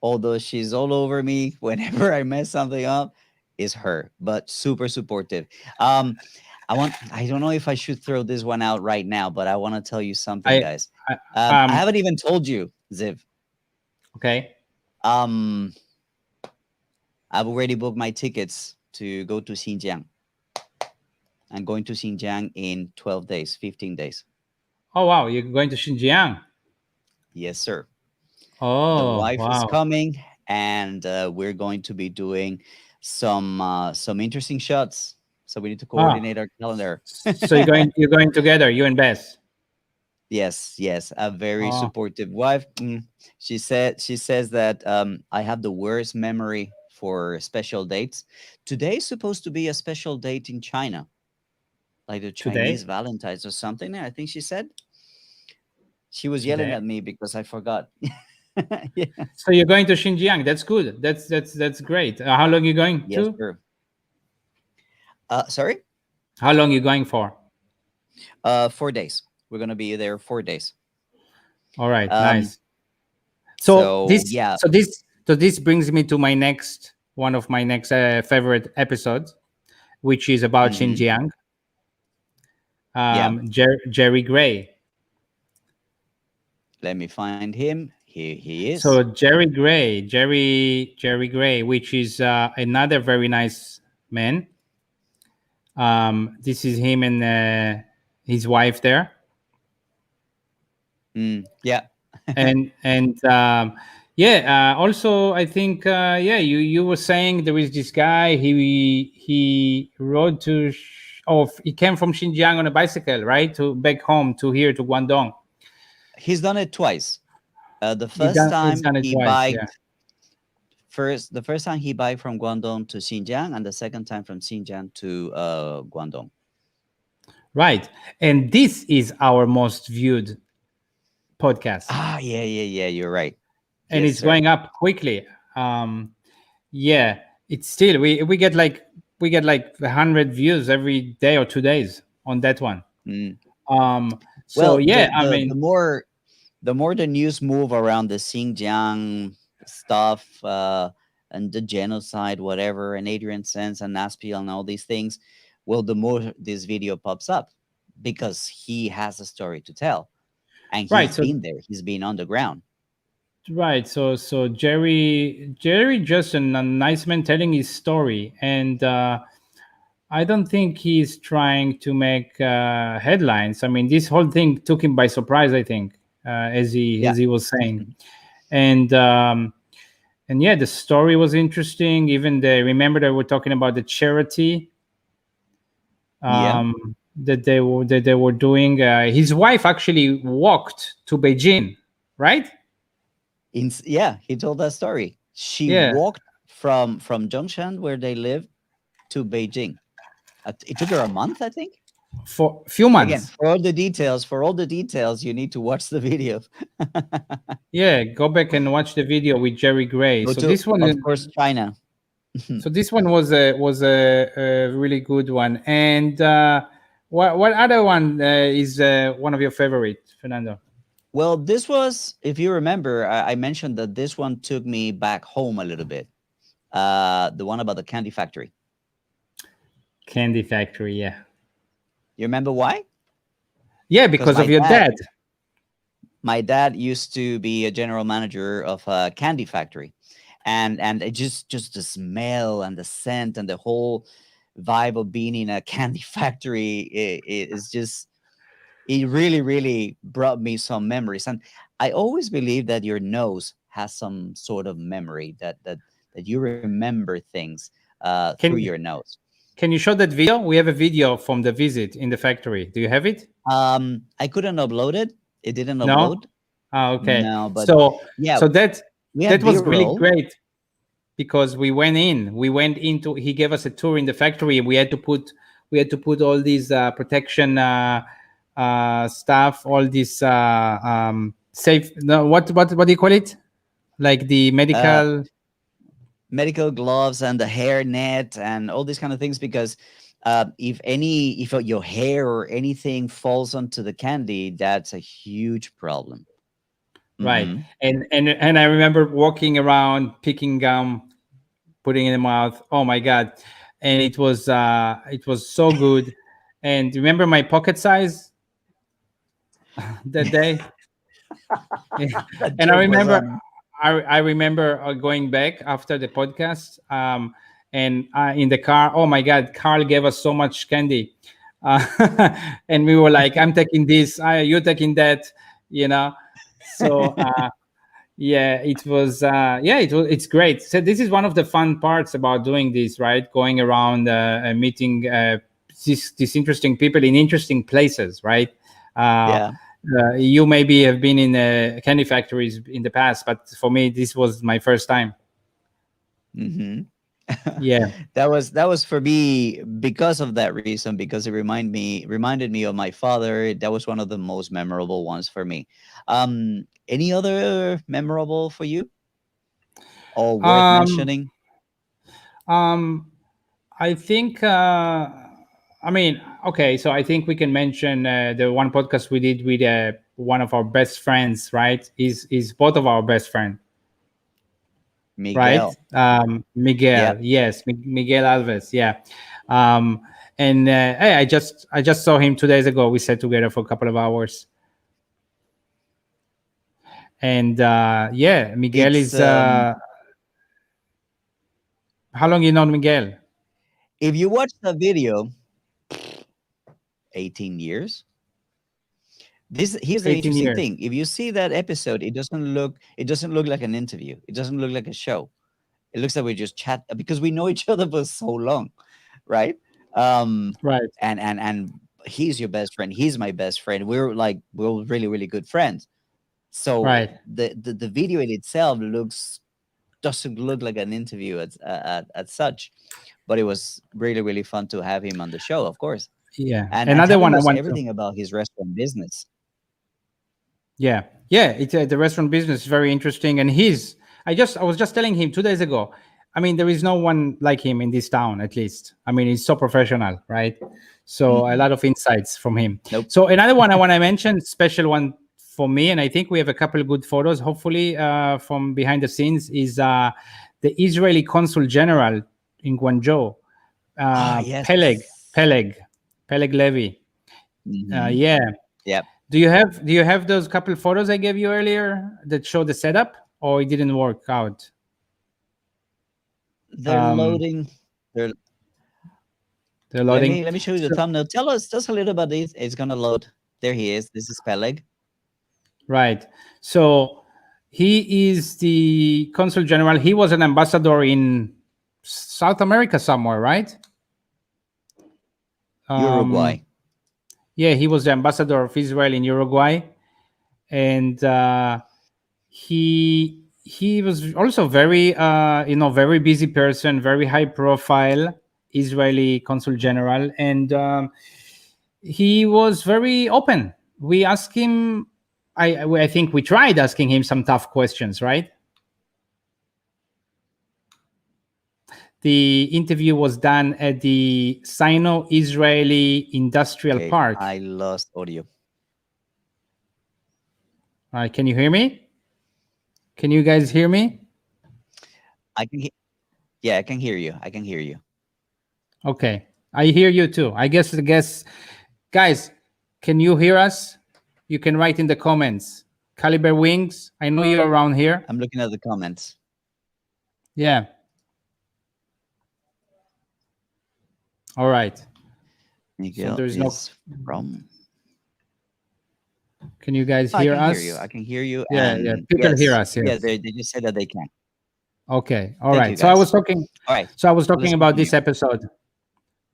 A: although she's all over me whenever I mess something up, is her, but super supportive. I don't know if I should throw this one out right now, but I want to tell you something, guys. I haven't even told you, Ziv.
B: Okay.
A: I've already booked my tickets to go to Xinjiang. I'm going to Xinjiang in 12 days, 15 days.
B: Oh, wow. You're going to Xinjiang?
A: Yes, sir.
B: Oh,
A: the wife
B: wow.
A: is coming, and we're going to be doing some interesting shots. So we need to coordinate our calendar.
B: So you're going together, you and Bess?
A: Yes. A very supportive wife. She says that I have the worst memory for special dates. Today is supposed to be a special date in China, like the Chinese Valentine's or something. I think she said. She was yelling at me because I forgot. Yeah.
B: So you're going to Xinjiang. That's good. That's great. How long are you going
A: Yes,
B: to?
A: sir. Sorry?
B: How long are you going for?
A: 4 days. We're going to be there 4 days.
B: All right. Nice. So
A: yeah.
B: So this brings me to one of my next favorite episodes, which is about Xinjiang. Jerry Gray.
A: Let me find him. Here he is.
B: So Jerry Gray, which is another very nice man. This is him and his wife there.
A: Yeah.
B: Also, I think you were saying there is this guy. He rode to he came from Xinjiang on a bicycle, right, to back home to here to Guangdong.
A: He's done it twice. The first time he biked the first time he biked from Guangdong to Xinjiang, and the second time from Xinjiang to Guangdong.
B: Right, and this is our most viewed podcast.
A: Yeah. You're right.
B: And it's going up quickly. It's still we get like 100 views every day or 2 days on that one.
A: The more the news move around the Xinjiang stuff and the genocide, whatever, and Adrian Sense and Naspiel and all these things, well, the more this video pops up, because he has a story to tell, and he's been there. He's been on the ground.
B: Right. So Jerry just a nice man telling his story, and I don't think he's trying to make headlines. I mean, this whole thing took him by surprise, I think, as he was saying, and the story was interesting. Even remember they were talking about the charity that they were doing. His wife actually walked to Beijing, right?
A: He told that story. She walked from Zhongshan, where they live, to Beijing. It took her a month, I think.
B: For a few months.
A: Again, for all the details, you need to watch the video.
B: Go back and watch the video with Jerry Gray.
A: This one, of course, China.
B: So this one was a really good one. And what other one is one of your favorites, Fernando?
A: Well, this was, if you remember, I mentioned that this one took me back home a little bit. The one about the candy factory.
B: Candy factory, yeah.
A: You remember why?
B: Yeah, because of your dad.
A: my dad used to be a general manager of a candy factory, and it just the smell and the scent and the whole vibe of being in a candy factory is just, it really really brought me some memories. And I always believe that your nose has some sort of memory, that you remember things through
B: Can
A: your nose.
B: can you show that video? We have a video from the visit in the factory. Do you have it?
A: I couldn't upload it. It didn't
B: No.
A: upload.
B: Ah, okay.
A: No, but
B: So
A: yeah,
B: so that
A: we have
B: that was really
A: B-roll.
B: great because we went into, he gave us a tour in the factory. We had to put all these protection stuff, all this safe, no, what do you call it, like the
A: Uh,
B: medical.
A: Medical gloves and the hair net and all these kind of things, because if your hair or anything falls onto the candy, that's a huge problem.
B: Right.
A: Hmm.
B: And I remember walking around picking gum, putting it in the mouth. Oh my god. And it was so good. And remember my pocket size that day.
A: That
B: And I
A: joke was
B: remember,
A: on.
B: I remember going back after the podcast, and in the car. Oh my God, Carl gave us so much candy, uh, and we were like, "I'm taking this, you're taking that," you know. So yeah, it was. It's great. So this is one of the fun parts about doing this, right? Going around and meeting these interesting people in interesting places, right? Uh,
A: Yeah.
B: you maybe have been in candy factories in the past, but for me, this was my first time.
A: Hmm.
B: Yeah.
A: That was for me because of that reason, because it reminded me of my father. That was one of the most memorable ones for me. Any other memorable for you or worth
B: Um,
A: mentioning?
B: um, I think. I mean, okay. So I think we can mention the one podcast we did with one of our best friends. Right? Is both of our best friend. Right?
A: Miguel.
B: Miguel.
A: Yep.
B: Yes, Miguel Alves. Yeah. Um, and hey, I just saw him 2 days ago. We sat together for a couple of hours. And yeah, Miguel
A: It's
B: is. How long you known Miguel?
A: if you watch the video, 18 years. This Here's the
B: 18
A: interesting
B: years.
A: thing. If you see that episode, it doesn't look like an interview. It doesn't look like a show. It looks like we just chat because we know each other for so long, right? Um,
B: Right.
A: and he's your best friend. He's my best friend. We're really really good friends. So
B: Right.
A: the video in itself doesn't look like an interview at such, but it was really really fun to have him on the show, of course,
B: Yeah.
A: and
B: Another
A: telling
B: one I
A: us
B: want to.
A: everything about his restaurant business.
B: Yeah. Yeah. It's the restaurant business is very interesting, and I was just telling him 2 days ago. I mean, there is no one like him in this town, at least. I mean, he's so professional, right? So a
A: Mhm.
B: lot of insights from him.
A: Nope.
B: So another one I want to mention, special one for me, and I think we have a couple of good photos, hopefully, from behind the scenes, is the Israeli consul general in Guangzhou,
A: Ah, yes.
B: Peleg, Peleg Levy.
A: Hmm.
B: Yeah.
A: Yep.
B: Do you have those couple photos I gave you earlier that show the setup, or it didn't work out?
A: They're
B: Um,
A: loading. They're
B: the
A: Let
B: loading.
A: me show you the
B: So,
A: thumbnail. Tell us just a little about this. It's gonna load. There he is. This is Peleg.
B: right. So he is the consul general. He was an ambassador in South America somewhere, right?
A: Uruguay.
B: Um, yeah, he was the ambassador of Israel in Uruguay, and he was also very very busy person, very high profile Israeli consul general, and he was very open. We asked him. I think we tried asking him some tough questions, right? The interview was done at the Sino-Israeli Industrial
A: Okay,
B: Park.
A: I lost audio.
B: Can you hear me? Can you guys hear me?
A: I can. Yeah, I can hear you. I can hear you.
B: Okay, I hear you too. I guess, guys, can you hear us? You can write in the comments. Caliber Wings, I know you're around here.
A: I'm looking at the comments.
B: Yeah. All right. So
A: Miguel
B: there's no.
A: is from.
B: Can you guys
A: I
B: hear
A: can hear
B: us?
A: you. I can hear you.
B: Yeah, yeah.
A: And
B: People hear
A: yes,
B: us.
A: yeah,
B: Yes.
A: they just said that they can.
B: Okay. All
A: Thank
B: right.
A: you,
B: So I was
A: guys.
B: talking.
A: All right,
B: So I was
A: so
B: talking
A: let's
B: about
A: continue.
B: this episode.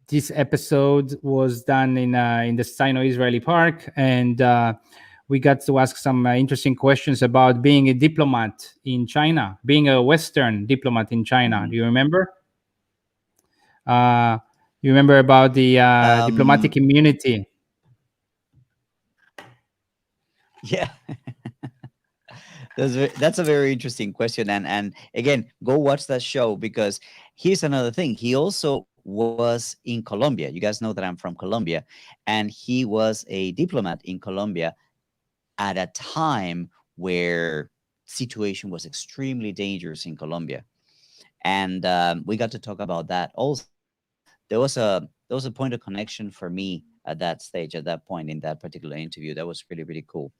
B: This episode was done in the Sino-Israeli Park, and we got to ask some interesting questions about being a diplomat in China, being a Western diplomat in China.
A: Mhm.
B: Do you remember? Uh, you remember about the diplomatic
A: Um,
B: immunity?
A: yeah, that's a very interesting question, and again, go watch that show, because here's another thing. He also was in Colombia. You guys know that I'm from Colombia, and he was a diplomat in Colombia at a time where situation was extremely dangerous in Colombia, and we got to talk about that also. There was a point of connection for me at that stage, at that point in that particular interview. That was really, really cool.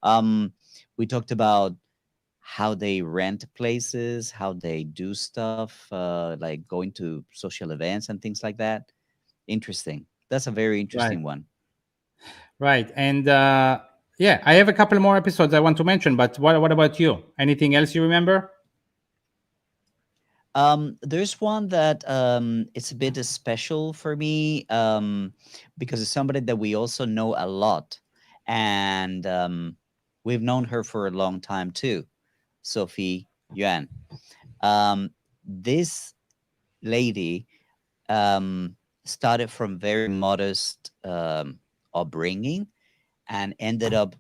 A: um we talked about how they rent places, how they do stuff, like going to social events and things like that. Interesting. That's a very
B: Right.
A: interesting one.
B: Right. And yeah, I have a couple more episodes I want to mention, but what about you? Anything else you remember?
A: There's one that it's a bit special for me, because it's somebody that we also know a lot, and we've known her for a long time too, Sophie Yuan. This lady started from very modest upbringing and ended up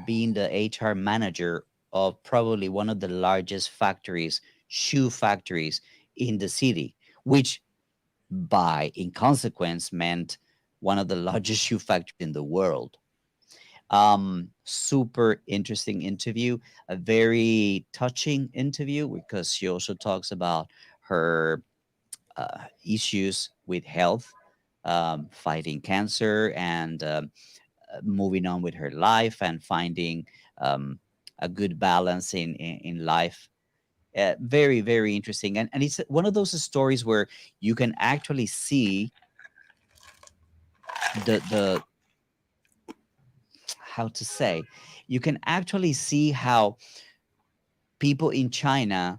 A: being the HR manager of probably one of the largest factories, shoe factories in the city, which by in consequence meant one of the largest shoe factories in the world. Super interesting interview, a very touching interview, because she also talks about her issues with health, fighting cancer, and moving on with her life, and finding um, a good balance in life. Very, very interesting. And it's one of those stories where you can actually see the how to say, you can actually see how people in China,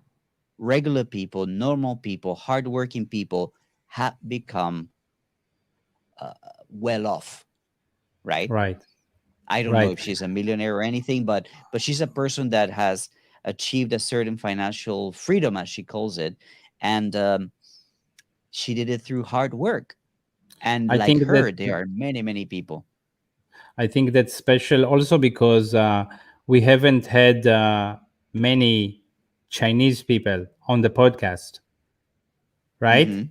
A: regular people, normal people, hardworking people, have become uh, well off, right?
B: Right.
A: I don't know
B: Right.
A: if she's a millionaire or anything, but she's a person that has achieved a certain financial freedom, as she calls it, and she did it through hard work. And
B: I
A: like
B: think that
A: her, there are many, many people.
B: I think that's special also because we haven't had many Chinese people on the podcast, right?
A: Hmm.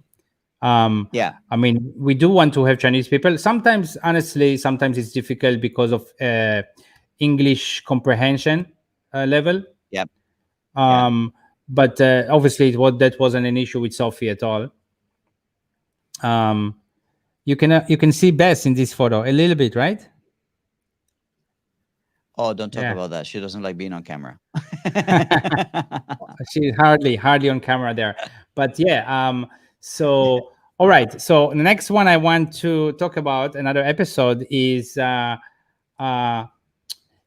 B: Um,
A: Yeah,
B: I mean, we do want to have Chinese people. Sometimes, honestly, sometimes it's difficult because of English comprehension level.
A: yeah, yeah.
B: Um, but obviously, that wasn't an issue with Sophie at all. Um, you can see Bess in this photo a little bit, right?
A: Oh, don't talk
B: Yeah.
A: about that. She doesn't like being on camera.
B: She's hardly on camera there, but yeah. So all right, so the next one I want to talk about, another episode, is uh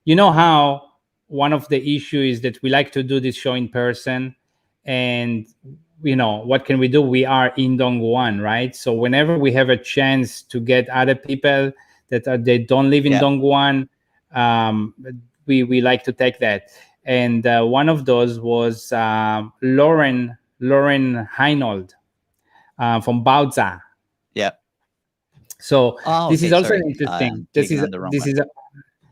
B: you know how one of the issue is that we like to do this show in person, and what can we do? We are in Dongguan, right? So whenever we have a chance to get other people they don't live in
A: Yeah,
B: Dongguan, um, we like to take that. And one of those was Lauren Heinold from Baoza.
A: yeah.
B: So
A: Oh,
B: this is
A: okay.
B: also
A: Sorry,
B: interesting.
A: I'm clicking on the wrong one.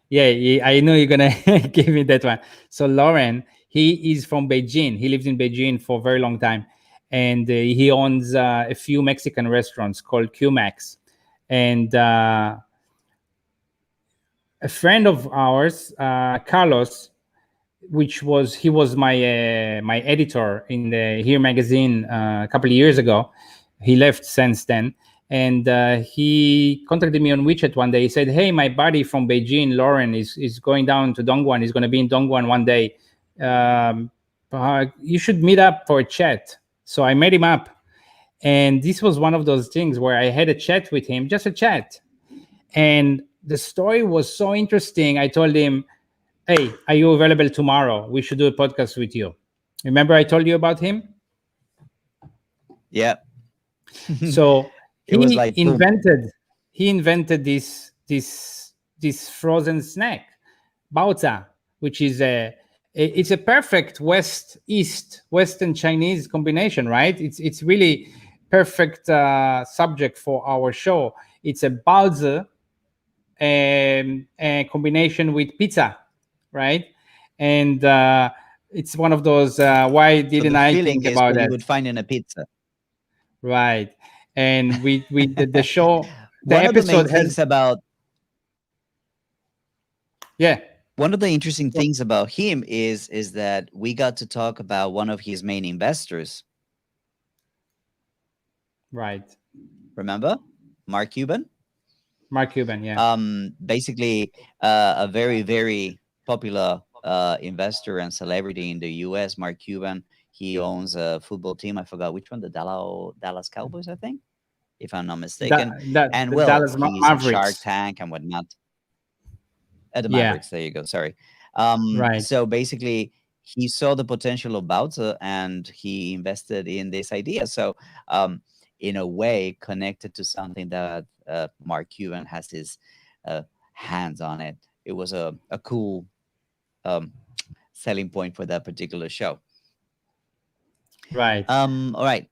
B: Yeah, I know you're gonna give me that one. So Lauren, he is from Beijing. He lived in Beijing for a very long time, and he owns a few Mexican restaurants called QMax. And a friend of ours, Carlos, he was my editor in the Here magazine a couple of years ago. He left since then, And he contacted me on WeChat one day. He said, "Hey, my buddy from Beijing, Lauren, is going down to Dongguan. He's going to be in Dongguan one day. You should meet up for a chat." So I met him up. And this was one of those things where I had a chat with him, just a chat. And the story was so interesting. I told him, "Hey, are you available tomorrow? We should do a podcast with you." Remember I told you about him?
A: Yeah.
B: So
A: It was like boom.
B: he invented this frozen snack, baoza, which is it's a perfect Western Chinese combination, right? It's really perfect subject for our show. It's a baozi a combination with pizza, right? And it's one of those. Why
A: So
B: didn't
A: the
B: I
A: feeling
B: think
A: is
B: about
A: what you
B: that?
A: would find in a pizza.
B: Right. And we did the show. The
A: One of the main
B: episode has
A: things about
B: yeah.
A: one of the interesting things about him is that we got to talk about one of his main investors.
B: Right.
A: Remember? Mark Cuban?
B: Mark Cuban, yeah.
A: Basically a very, very popular investor and celebrity in the US, Mark Cuban. He owns a football team. I forgot which one, the Dallas Cowboys, I think, if I'm not mistaken. And
B: The
A: well,
B: Dallas
A: he's in Shark
B: Mavericks.
A: Tank and whatnot. The
B: Yeah.
A: Mavericks, there you go. Sorry.
B: Right.
A: So basically, he saw the potential of Bowser and he invested in this idea. So, in a way, connected to something that Mark Cuban has his hands on it. It was a cool selling point for that particular show.
B: Right.
A: All right.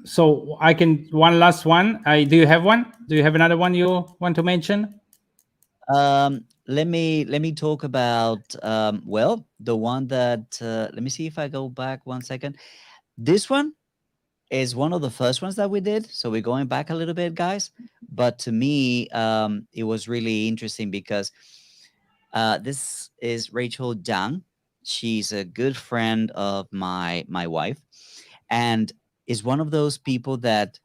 B: So I can one last one. Do you have one? Do you have another one you want to mention?
A: Let me talk about well, the one that let me see if I go back one second. This one is one of the first ones that we did, so we're going back a little bit, guys. But to me, it was really interesting because this is Rachel Zhang. She's a good friend of my wife, and is one of those people that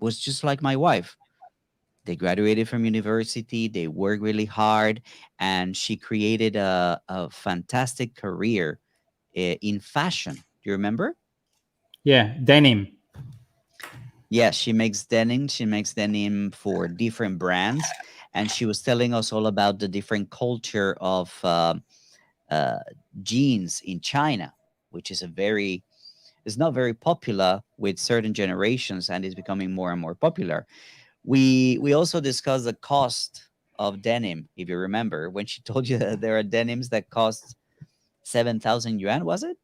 A: was just like my wife. They graduated from university, they worked really hard, and she created a fantastic career in fashion. Do you remember?
B: Yeah, denim.
A: Yes, she makes denim. She makes denim for different brands, and she was telling us all about the different culture of jeans in China, which is not very popular with certain generations, and is becoming more and more popular. We also discussed the cost of denim, if you remember, when she told you that there are denims that cost 7,000 yuan, was it?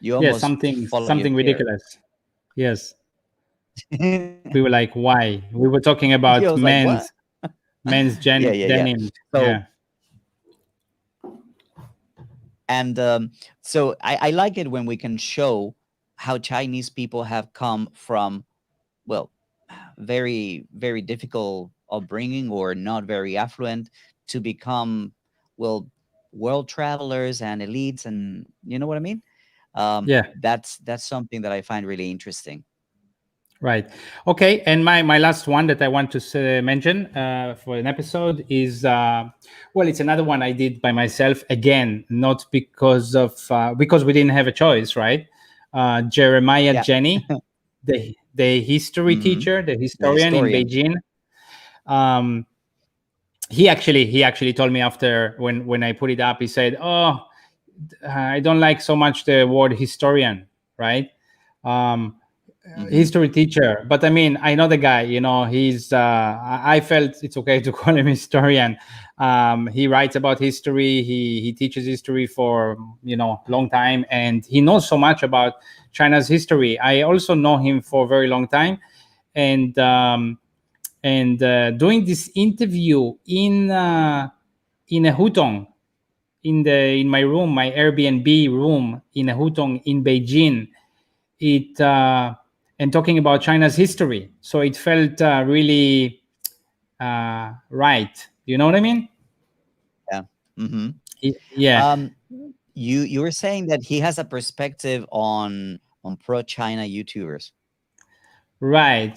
A: You
B: Yeah,
A: almost fall on your
B: something
A: chair.
B: ridiculous. Yes. We were like, why? We were talking about
A: I was like, what?
B: men's
A: Yeah.
B: denim.
A: So,
B: Yeah.
A: and so I like it when we can show how Chinese people have come from, well, very, very difficult upbringing or not very affluent to become, well, world travelers and elites, and you know what I mean?
B: Yeah.
A: That's something that I find really interesting.
B: Right. Okay. And my last one that I want to mention for an episode is well, it's another one I did by myself again, not because of because we didn't have a choice, right? Jeremiah
A: Yeah.
B: Jenny, the history
A: Mhm.
B: teacher, the
A: The
B: historian in
A: historian.
B: Beijing. He actually told me after when I put it up. He said, "Oh, I don't like so much the word historian, right? History teacher, but I mean, I know the guy. You know, he's. I felt it's okay to call him historian. He writes about history. He teaches history for long time, and he knows so much about China's history. I also know him for a very long time, and doing this interview in a hutong in my room, my Airbnb room in a hutong in Beijing. And talking about China's history, so it felt really right. You know what I mean?
A: Yeah. Mm-hmm.
B: Yeah.
A: You were saying that he has a perspective on pro China YouTubers.
B: Right.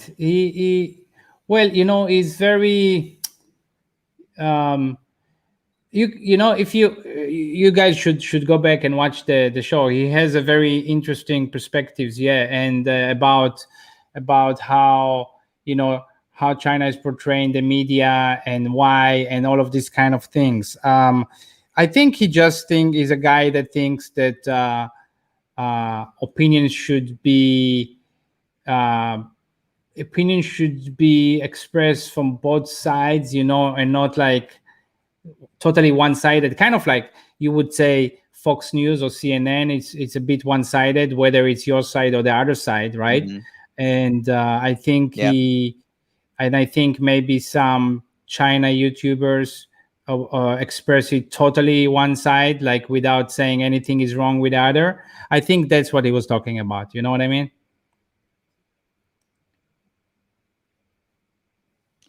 B: Well, he's very if you guys should go back and watch the show. He has a very interesting perspectives, yeah, and about how how China is portraying the media and why and all of these kind of things. I think he just is a guy that thinks that opinions should be uh, opinions should be expressed from both sides, and not like totally one-sided, kind of like you would say Fox News or CNN. It's a bit one-sided, whether it's your side or the other side, right?
A: Hmm.
B: And
A: Yeah.
B: I think maybe some China YouTubers express it totally one side, like without saying anything is wrong with the other. I think that's what he was talking about. You know what I mean?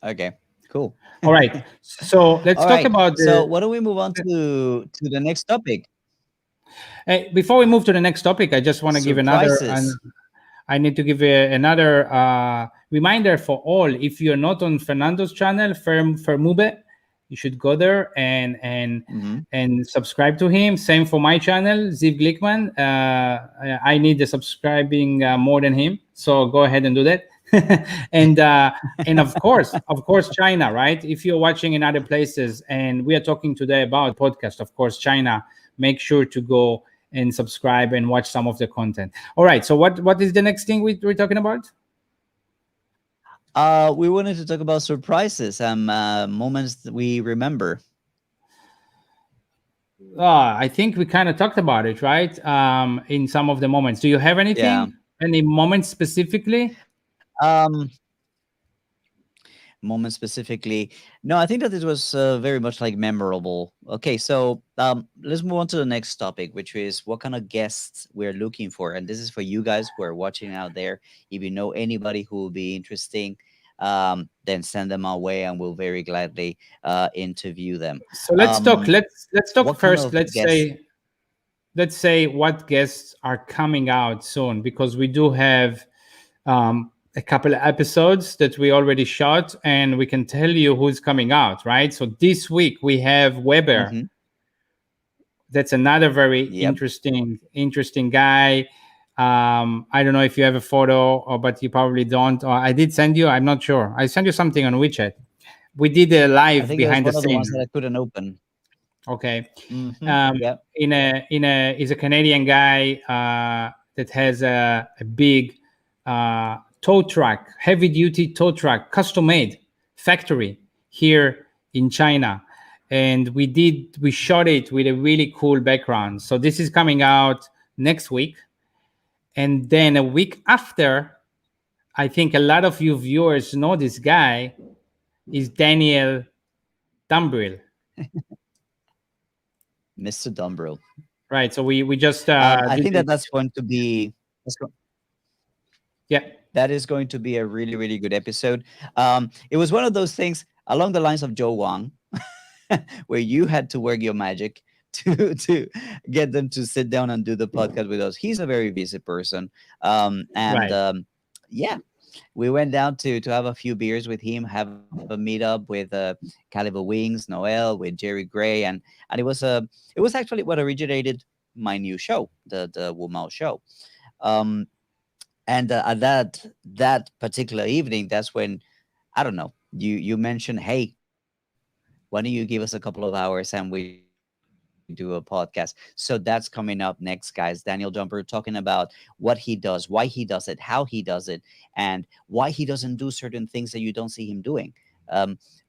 A: Okay. Cool.
B: All right. So let's
A: All
B: talk
A: right.
B: about
A: So why don't we move on to the next topic?
B: before we move to the next topic, I just want to give
A: Surprises.
B: I need to give another reminder for all. If you're not on Fernando's channel, FerMube, you should go there
A: Hmm.
B: and subscribe to him. Same for my channel, Ziv Glikman. I need the subscribing more than him, so go ahead and do that. and of course, China, right? If you're watching in other places, and we are talking today about podcast, of course, China. Make sure to go and subscribe and watch some of the content. All right. So what is the next thing we're talking about?
A: We wanted to talk about surprises and moments that we remember.
B: I think we kind of talked about it, right? In some of the moments. Do you have anything?
A: Yeah.
B: Any moments specifically?
A: Um, Moment specifically. No, I think that this was very much like memorable. Okay, so let's move on to the next topic, which is what kind of guests we're looking for. And this is for you guys who are watching out there. If you know anybody who will be interesting, then send them our way, and we'll very gladly interview them.
B: So let's talk. Let's talk
A: What kind
B: first.
A: of guests?
B: Let's say what guests are coming out soon, because we do have a couple of episodes that we already shot, and we can tell you who's coming out, right? So this week we have Weber.
A: Mhm.
B: That's another very
A: Yep.
B: interesting guy. I don't know if you have a photo, but you probably don't. Or I did send you. I'm not sure. I sent you something on WeChat. We did a
A: I
B: live
A: think it was
B: behind the
A: one of the
B: scene.
A: ones that I couldn't open.
B: Okay.
A: Yep.
B: He's a Canadian guy that has a big tow truck, heavy duty tow truck, custom made factory here in China. And we shot it with a really cool background. So this is coming out next week. And then a week after, I think a lot of you viewers know this guy is Daniel Dumbrill.
A: Mr. Dumbrill.
B: Right. So we just
A: I think that's going to be
B: yeah.
A: that is going to be a really, really good episode. It was one of those things along the lines of Joe Wang, where you had to work your magic to get them to sit down and do the podcast with us. He's a very busy person, and
B: Right.
A: yeah, we went down to have a few beers with him, have a meetup with Caliber Wings, Noel, with Jerry Gray, and it was actually what originated my new show, the Wu Mao show. Um, and at that particular evening, that's when, I don't know, you mentioned, hey, why don't you give us a couple of hours and we do a podcast? So that's coming up next, guys. Daniel Jumper talking about what he does, why he does it, how he does it, and why he doesn't do certain things that you don't see him doing.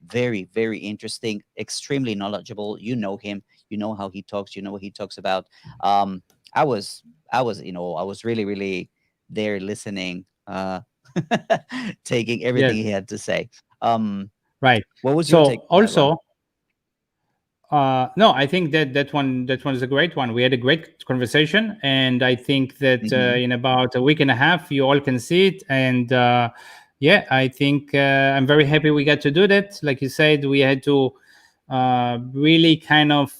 A: Very, very interesting, extremely knowledgeable. You know him, you know how he talks, you know what he talks about. I was I was really, really there listening, taking everything
B: Yes.
A: he had to say. Um,
B: Right.
A: what was your take
B: So
A: on that one?
B: also, no, I think that one is a great one. We had a great conversation, and I think that
A: Hmm.
B: in about a week and a half, you all can see it. And yeah, I think I'm very happy we got to do that. Like you said, we had to really kind of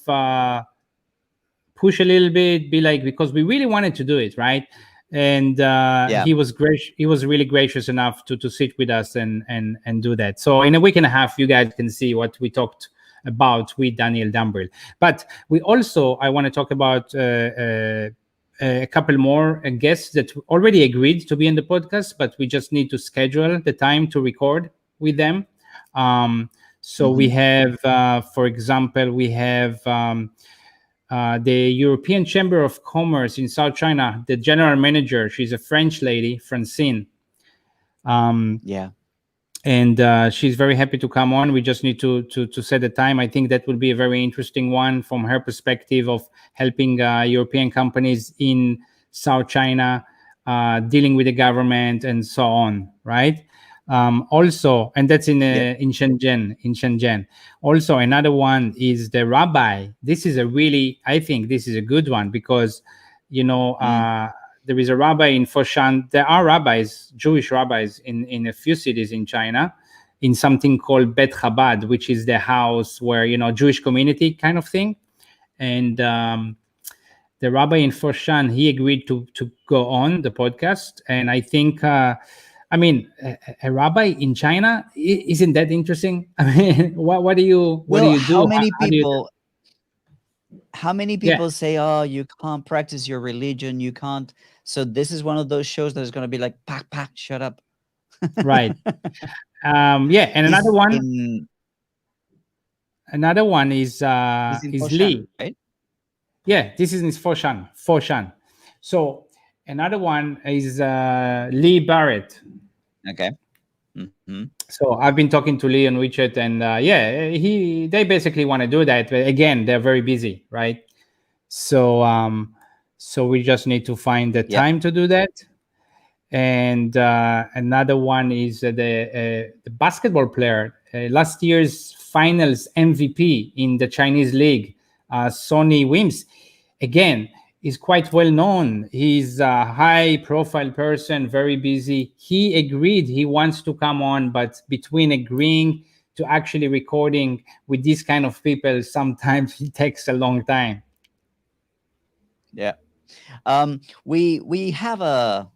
B: push a little bit, be like, because we really wanted to do it, right? and
A: Yeah.
B: he was he was really gracious enough to sit with us and do that. So in a week and a half, you guys can see what we talked about with Daniel Dumbrell. But we also, I want to talk about a couple more guests that already agreed to be in the podcast, but we just need to schedule the time to record with them. So we
A: Mhm.
B: have, for example, we have the European Chamber of Commerce in South China, the general manager. She's a French lady, Francine.
A: Yeah.
B: And she's very happy to come on. We just need to set a time. I think that will be a very interesting one from her perspective of helping European companies in South China, dealing with the government and so on, right? Also, and that's
A: Yeah.
B: in Shenzhen. In Shenzhen, also another one is the rabbi. This is a really, I think this is a good one because, you know,
A: Mm.
B: there is a rabbi in Foshan. There are rabbis, Jewish rabbis, in a few cities in China, in something called Bet Chabad, which is the house where, you know, Jewish community kind of thing. And the rabbi in Foshan, he agreed to go on the podcast. And I think, I mean, a rabbi in China, isn't that interesting? I mean, what do
A: Well,
B: you do? How do you?
A: how many
B: Yeah,
A: people say, "Oh, you can't practice your religion, you can't." So this is one of those shows that is going to be like, "Pack, pack, shut up."
B: right. Yeah, and
A: He's in
B: another one
A: he's in
B: is
A: Foshan,
B: Lee.
A: right?
B: Yeah, this is in Foshan. Foshan. So another one is Lee Barrett.
A: Okay. Hmm.
B: So I've been talking to Lee and Richard, and yeah, they basically want to do that, but again, they're very busy, right? So so we just need to find the
A: Yep.
B: time to do that. And another one is the basketball player, last year's finals MVP in the Chinese league, Sonny Wims. Again, is quite well known. He's a high profile person, very busy. He agreed he wants to come on, but between agreeing to actually recording with these kind of people, sometimes it takes a long time.
A: Yeah. We have a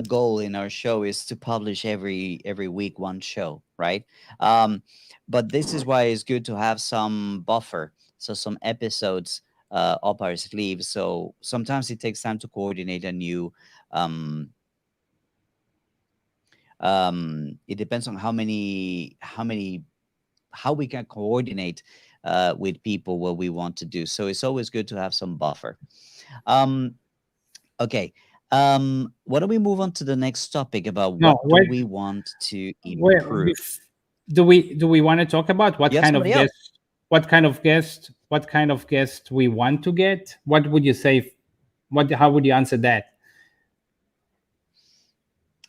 A: goal in our show is to publish every week one show, right? Um, but this is why it's good to have some buffer, so some episodes up our sleeves. So sometimes it takes time to coordinate a new. Um, it depends on how we can coordinate with people what we want to do. So it's always good to have some buffer. Um, Okay. Why don't we move on to the next topic about
B: No,
A: what do
B: wait,
A: we want to
B: where,
A: improve?
B: do we want to talk about
A: You have somebody else.
B: what kind of guest we want to get? What would you say? What how would you answer that?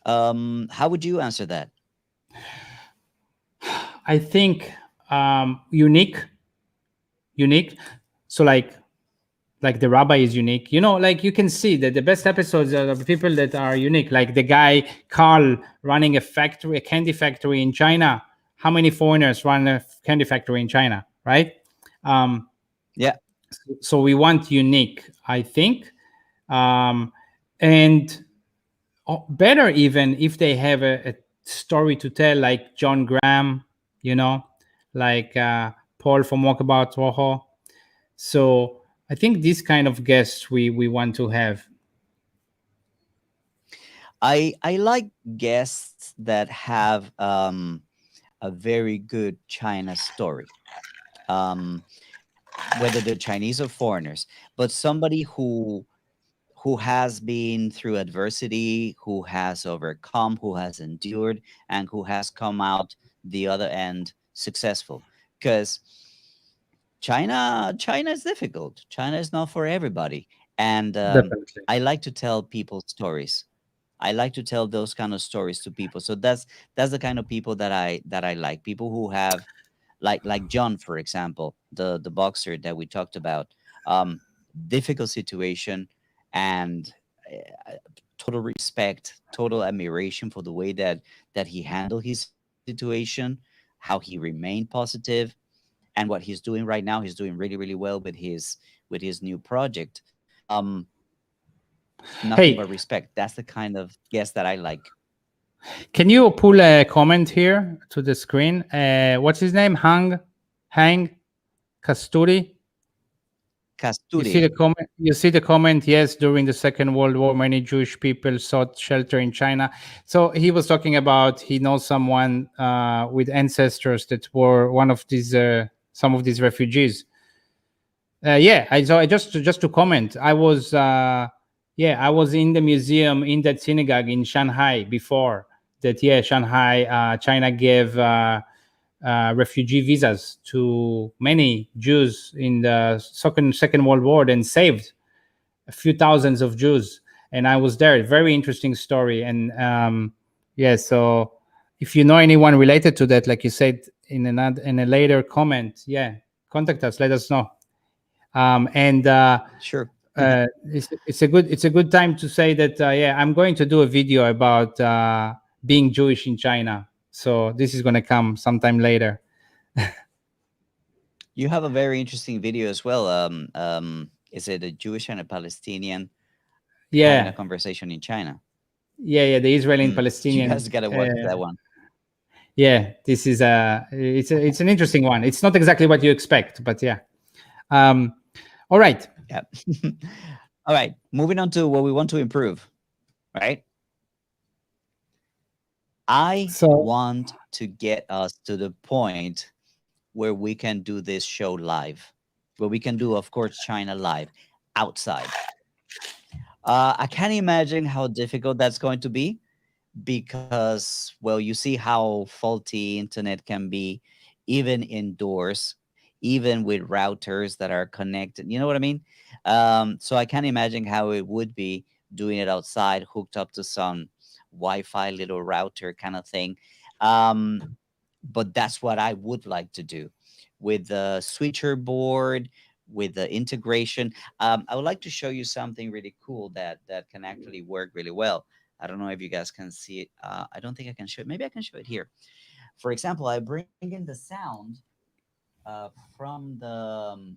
A: How would you answer that?
B: I think unique. So like the rabbi is unique. You know, like you can see that the best episodes are the people that are unique. Like the guy Carl running a factory, a candy factory in China. How many foreigners run a candy factory in China, right? Um,
A: Yeah.
B: so we want unique, I think, and better even if they have a story to tell, like John Graham, you know, like Paul from Walkabout Rojo. So I think this kind of guests we want to have.
A: I like guests that have a very good China story. Um, whether they're Chinese or foreigners, but somebody who has been through adversity, who has overcome, who has endured, and who has come out the other end successful. Because China is difficult. China is not for everybody, and
B: Definitely.
A: I like to tell people stories. I like to tell those kind of stories to people. So that's the kind of people that I like. People who have like John, for example, the boxer that we talked about. Um, Difficult situation, and uh, total respect, total admiration for the way that he handled his situation, how he remained positive, and what he's doing right now. He's doing really really well with his new project. nothing
B: Hey,
A: but respect. That's the kind of guest that I like.
B: can you pull a comment here to the screen? What's his name? Hang Kasturi. You see
A: Kasturi.
B: the comment? You see the comment? Yes, during the Second World War, many Jewish people sought shelter in China. So he was talking about he knows someone with ancestors that were one of these some of these refugees. Yeah, I just to comment. I was I was in the museum in that synagogue in Shanghai before that. Yeah, Shanghai, China gave refugee visas to many Jews in the Second World War and saved a few thousands of Jews. And I was there. Very interesting story. And yeah, so if you know anyone related to that, like you said in a later comment, yeah, contact us. Let us know. And
A: Sure.
B: it's a good time to say that yeah, I'm going to do a video about being Jewish in China. So this is going to come sometime later.
A: You have a very interesting video as well. Is it a Jewish and a Palestinian having a
B: Yeah,
A: conversation in China?
B: yeah. The Israeli and
A: Mm. You
B: Palestinian.
A: guys gotta watch that one.
B: Yeah, this is it's an interesting one. It's not exactly what you expect, but yeah. All right.
A: Yeah. All right. Moving on to what we want to improve. Right. I
B: So
A: want to get us to the point where we can do this show live, where we can do, of course, China live outside. I can't imagine how difficult that's going to be because, well, you see how faulty internet can be, even indoors, even with routers that are connected. You know what I mean? So I can't imagine how it would be doing it outside, hooked up to some Wi-Fi little router kind of thing. But that's what I would like to do with the switcher board, with the integration. I would like to show you something really cool that can actually work really well. I don't know if you guys can see it. I don't think I can show it. Maybe I can show it here. For example, I bring in the sound from the.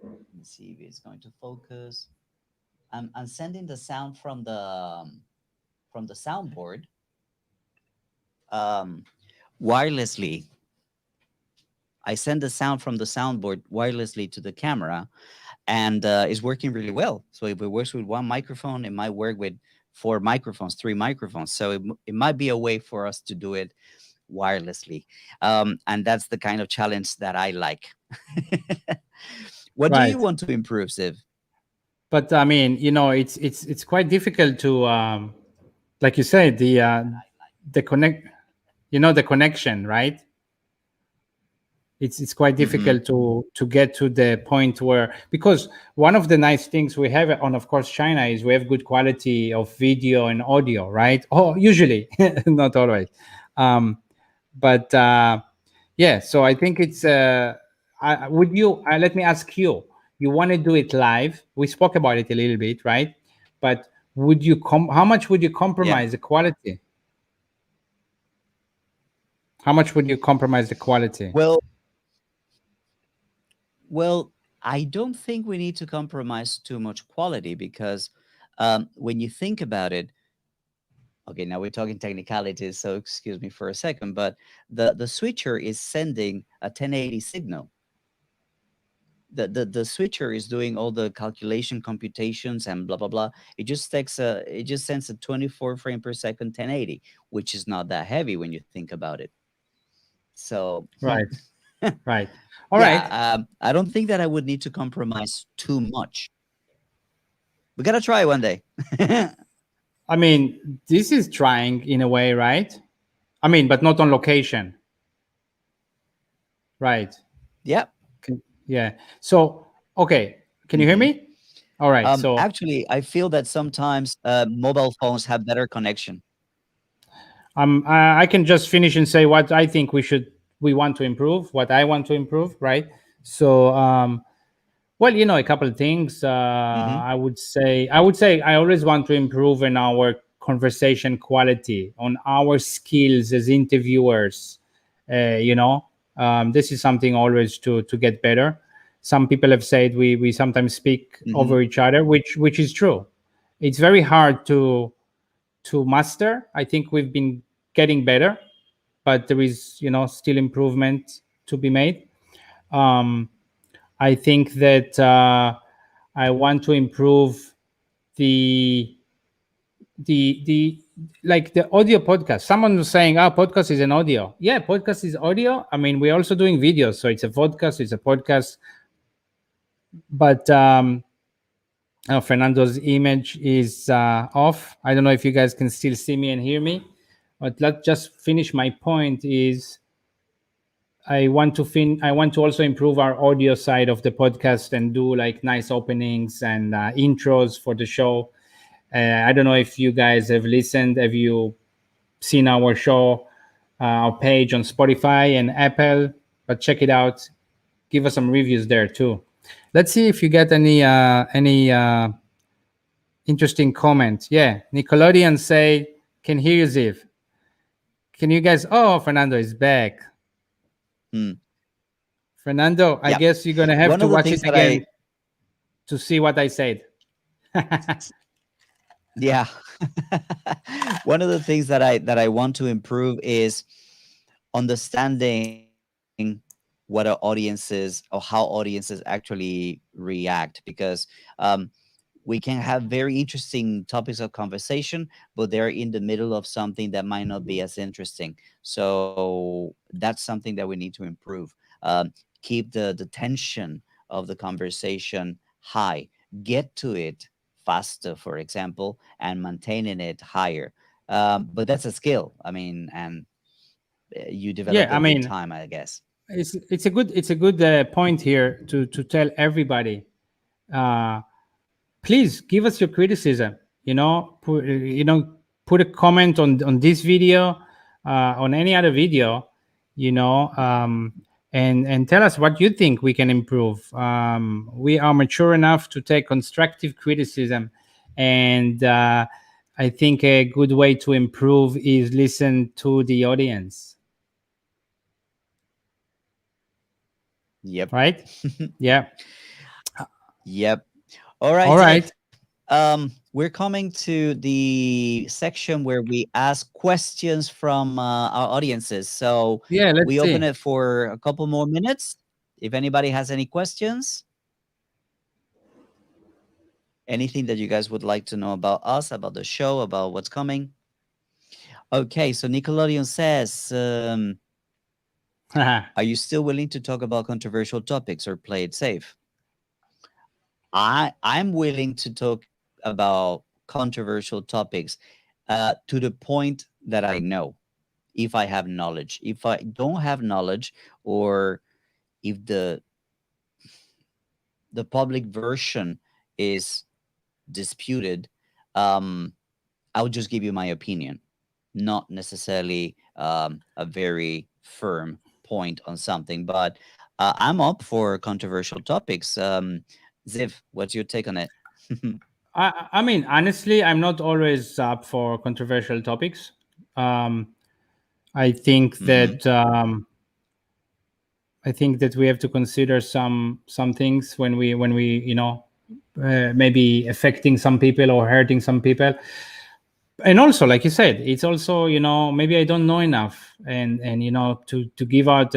A: Let me see if it's going to focus. I'm sending the sound from the soundboard wirelessly. I send the sound from the soundboard wirelessly to the camera, and it's working really well. So if it works with one microphone, it might work with four microphones, three microphones. So it might be a way for us to do it wirelessly, and that's the kind of challenge that I like. What do
B: right.
A: you want to improve, Ziv?
B: But I mean, it's quite difficult to like you said, the connect the connection, right? It's quite
A: Mm-hmm.
B: difficult to get to the point where, because one of the nice things we have on, of course, China is we have good quality of video and audio, right? Oh, usually, not always. But yeah, so I think it's would you let me ask you, you want to do it live? We spoke about it a little bit, right? But would you how much would you
A: Yeah.
B: compromise the quality? How much would you compromise the quality?
A: Well, I don't think we need to compromise too much quality because when you think about it, okay, now we're talking technicalities, so excuse me for a second, but the switcher is sending a 1080 signal. The switcher is doing all the calculation computations and blah blah blah. It just sends a 24 frame per second 1080, which is not that heavy when you think about it. So
B: Right, right. All right.
A: yeah, I don't think that I would need to compromise too much. We gotta try one day.
B: I mean, this is trying in a way, right? I mean, but not on location, right?
A: Yeah.
B: Yeah. So, okay. Can you hear
A: Mhm.
B: me? All right. So,
A: Actually, I feel that sometimes mobile phones have better connection.
B: I can just finish and say what I think we want to improve, what I want to improve, right? So, well, a couple of things.
A: Hmm.
B: I would say I always want to improve in our conversation quality, on our skills as interviewers. This is something always to get better. Some people have said we sometimes speak
A: Hmm.
B: over each other, which is true. it's very hard to master. I think we've been getting better, but there is, still improvement to be made. um, I think that I want to improve the the like the audio podcast. Someone was saying, "Ah, podcast is an audio." Yeah, podcast is audio. I mean, we're also doing videos, so it's a podcast. It's a podcast. But Fernando's image is off. I don't know if you guys can still see me and hear me, but let's just finish my point. Is I want to also improve our audio side of the podcast and do like nice openings and intros for the show. I don't know if you guys have listened. Have you seen our show, our page on Spotify and Apple? But check it out. Give us some reviews there too. Let's see if you get any interesting comment. Yeah, Nickelodeon say can hear you, Ziv. Can you guys? Oh, Fernando is back.
A: Hmm.
B: Fernando, I
A: Yeah.
B: guess you're gonna have
A: One
B: to
A: of the
B: watch
A: things
B: it
A: that
B: again to see what I said.
A: yeah, one of the things that I want to improve is understanding what our audiences or how audiences actually react, because we can have very interesting topics of conversation, but they're in the middle of something that might not be as interesting. So that's something that we need to improve. Keep the tension of the conversation high, get to it faster, for example, and maintaining it higher. But that's a skill. I mean, and you develop
B: Yeah, I
A: it with
B: mean,
A: time, I guess.
B: it's a good point here to tell everybody. Uh, Please give us your criticism. Put a comment on this video, on any other video, you know, and tell us what you think we can improve. We are mature enough to take constructive criticism, and I think a good way to improve is listen to the audience.
A: Yep.
B: Right? Yeah.
A: Yep. All right,
B: All
A: Ziv.
B: right.
A: We're coming to the section where we ask questions from our audiences. So
B: Yeah. Let's
A: we open
B: see.
A: it for a couple more minutes. If anybody has any questions, anything that you guys would like to know about us, about the show, about what's coming. Okay, so Nickelodeon says, are you still willing to talk about controversial topics or play it safe? I'm willing to talk about controversial topics to the point that I know, if I have knowledge. If I don't have knowledge, or if the public version is disputed, I'll just give you my opinion, not necessarily a very firm point on something. But I'm up for controversial topics. Ziv, what's your take on it?
B: I mean, honestly, I'm not always up for controversial topics. Um, I think
A: Hmm.
B: that we have to consider some things when we maybe affecting some people or hurting some people. And also, like you said, it's also maybe I don't know enough, and to give out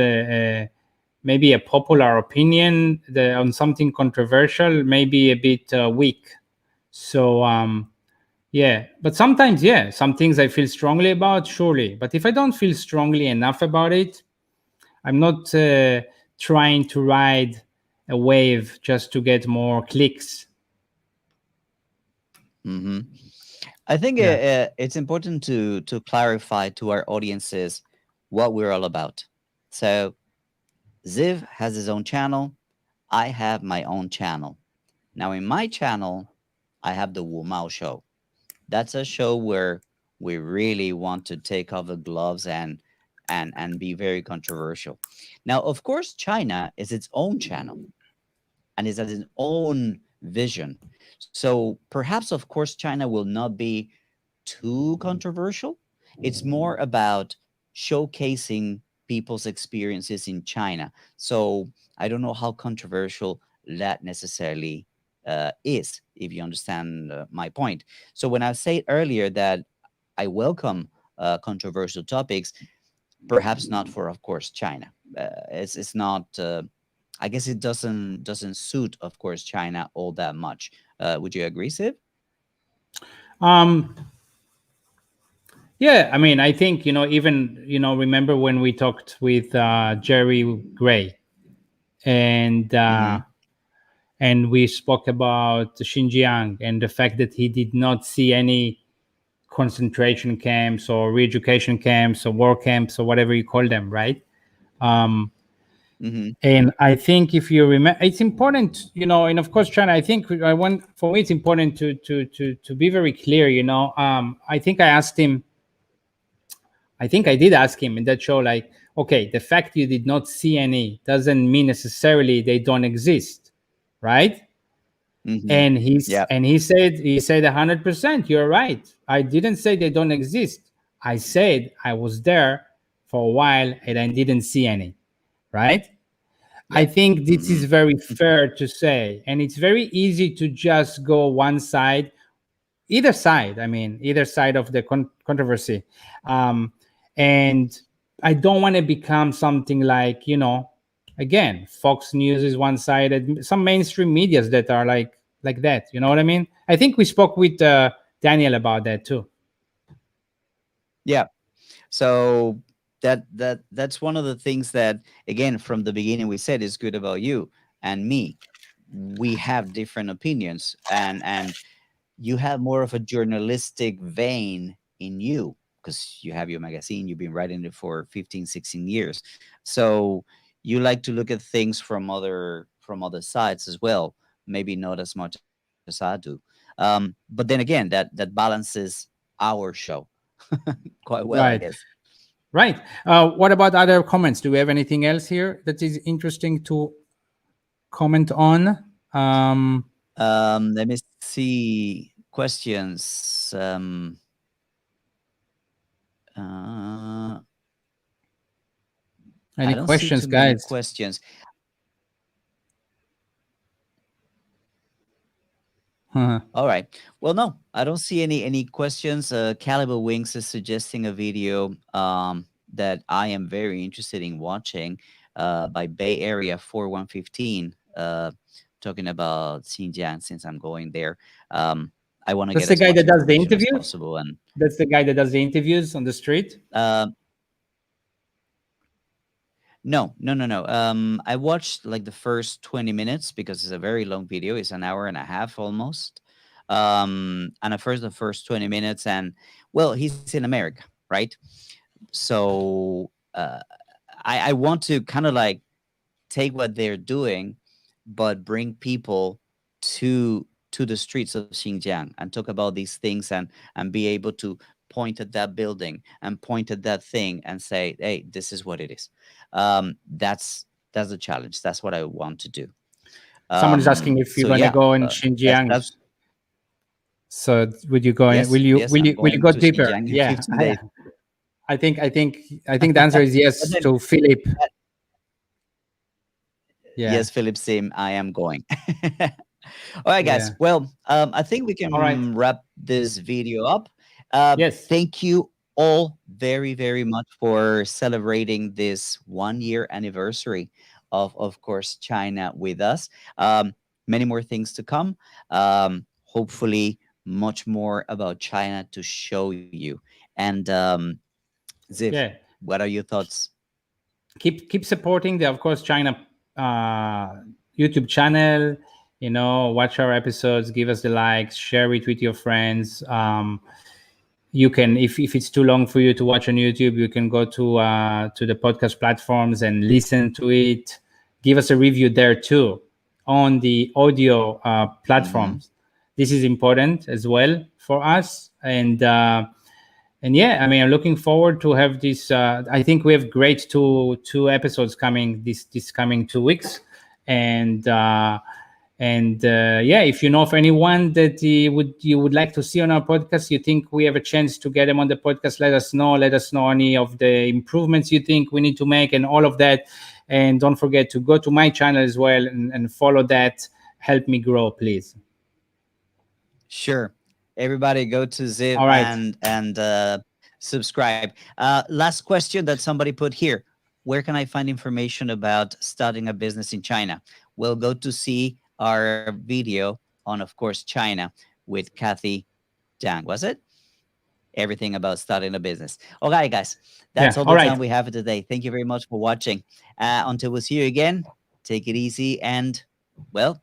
B: maybe a popular opinion on something controversial, maybe a bit weak. So yeah, but sometimes, yeah, some things I feel strongly about, surely. But if I don't feel strongly enough about it, I'm not trying to ride a wave just to get more clicks.
A: Hmm. I think
B: Yeah.
A: it's important to clarify to our audiences what we're all about. So Ziv has his own channel. I have my own channel. Now, in my channel, I have the Wu Mao Show. That's a show where we really want to take off the gloves and be very controversial. Now, of course, China is its own channel and is has its own vision. So perhaps, of course, China will not be too controversial. It's more about showcasing people's experiences in China. So I don't know how controversial that necessarily is, if you understand my point. So when I said earlier that I welcome controversial topics, perhaps not for, of course, China. It's not. I guess it doesn't suit, of course, China all that much. Would you agree, Ziv?
B: Um, yeah, I mean, I think, even, remember when we talked with Jerry Gray, and
A: Mm-hmm.
B: and we spoke about Xinjiang and the fact that he did not see any concentration camps or re-education camps or war camps or whatever you call them, right? Um,
A: Mm-hmm.
B: and I think if you remember, it's important, and of course, China. I think for me, it's important to be very clear. I think I did ask him in that show, like, okay, the fact you did not see any doesn't mean necessarily they don't exist, right?
A: Mm-hmm.
B: And
A: Yeah.
B: he said 100%. You're right. I didn't say they don't exist. I said I was there for a while and I didn't see any, right? I
A: Yeah.
B: think this
A: Mm-hmm.
B: is very fair to say, and it's very easy to just go one side, either side. I mean, either side of the controversy, um, and I don't want to become something like, again, Fox News is one sided. Some mainstream medias that are like that. You know what I mean? I think we spoke with Daniel about that too.
A: Yeah. So that's one of the things that, again, from the beginning we said is good about you and me. We have different opinions, and you have more of a journalistic vein in you because you have your magazine, you've been writing it for 15, 16 years. So you like to look at things from other sides as well, maybe not as much as I do. But then again, that balances our show quite well, I guess.
B: Right. Right. What about other comments? Do we have anything else here that is interesting to comment on?
A: Let me see questions. Uh,
B: Any
A: I don't see
B: questions,
A: too many
B: guys?
A: questions.
B: Uh-huh.
A: All right. Well, no, I don't see any questions. Caliber Wings is suggesting a video that I am very interested in watching by Bay Area 4115, talking about Xinjiang since I'm going there. I want to
B: That's
A: get
B: the
A: as
B: guy
A: much
B: that does the
A: information as
B: interviews.
A: possible. And
B: That's the guy that does the interviews on the street.
A: no, no, no, no. I watched like the first 20 minutes because it's a very long video. It's an hour and a half almost. And at first, the first 20 minutes, and well, he's in America, right? So I want to kind of like take what they're doing, but bring people to the streets of Xinjiang and talk about these things, and be able to point at that building and point at that thing and say, hey, this is what it is. That's the challenge. That's what I want to do.
B: Someone is asking if you're
A: So
B: going to
A: yeah,
B: go in
A: that's
B: Xinjiang.
A: that's
B: So would you go in?
A: yes,
B: Will you
A: yes.
B: will
A: I'm
B: you will you
A: going
B: go
A: to
B: deeper?
A: Xinjiang in
B: Yeah,
A: 15 days.
B: I think the answer is
A: But
B: yes
A: then,
B: to Philip. Yeah,
A: yes, Philip Sim, I am going. All right, guys.
B: yeah.
A: Well, I think we
B: All right.
A: can wrap this video up.
B: Yes.
A: Thank you all very, very much for celebrating this 1 year anniversary of course, China with us. Many more things to come. Hopefully, much more about China to show you. And Ziv,
B: Yeah.
A: what are your thoughts?
B: Keep supporting the, of course, China YouTube channel. Watch our episodes, give us the likes, share it with your friends. You can, if it's too long for you to watch on YouTube, you can go to the podcast platforms and listen to it. Give us a review there too on the audio
A: Mhm.
B: platforms. This is important as well for us. And yeah, I mean, I'm looking forward to have this. I think we have great two episodes coming this coming 2 weeks, and yeah, if you know of anyone that you would like to see on our podcast, you think we have a chance to get them on the podcast, let us know. Let us know any of the improvements you think we need to make and all of that. And don't forget to go to my channel as well and follow that. help me grow, please.
A: Sure. Everybody go to Ziv
B: All right.
A: and subscribe. Last question that somebody put here. Where can I find information about starting a business in China? We'll go to see our video on, of course, China with Kathy Dang, was it? Everything about starting a business. All right, guys. That's
B: Yeah,
A: all
B: all
A: the
B: right.
A: time we have for today. Thank you very much for watching. Until we see you again, take it easy and, well,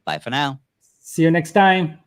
A: bye for now.
B: See you next time.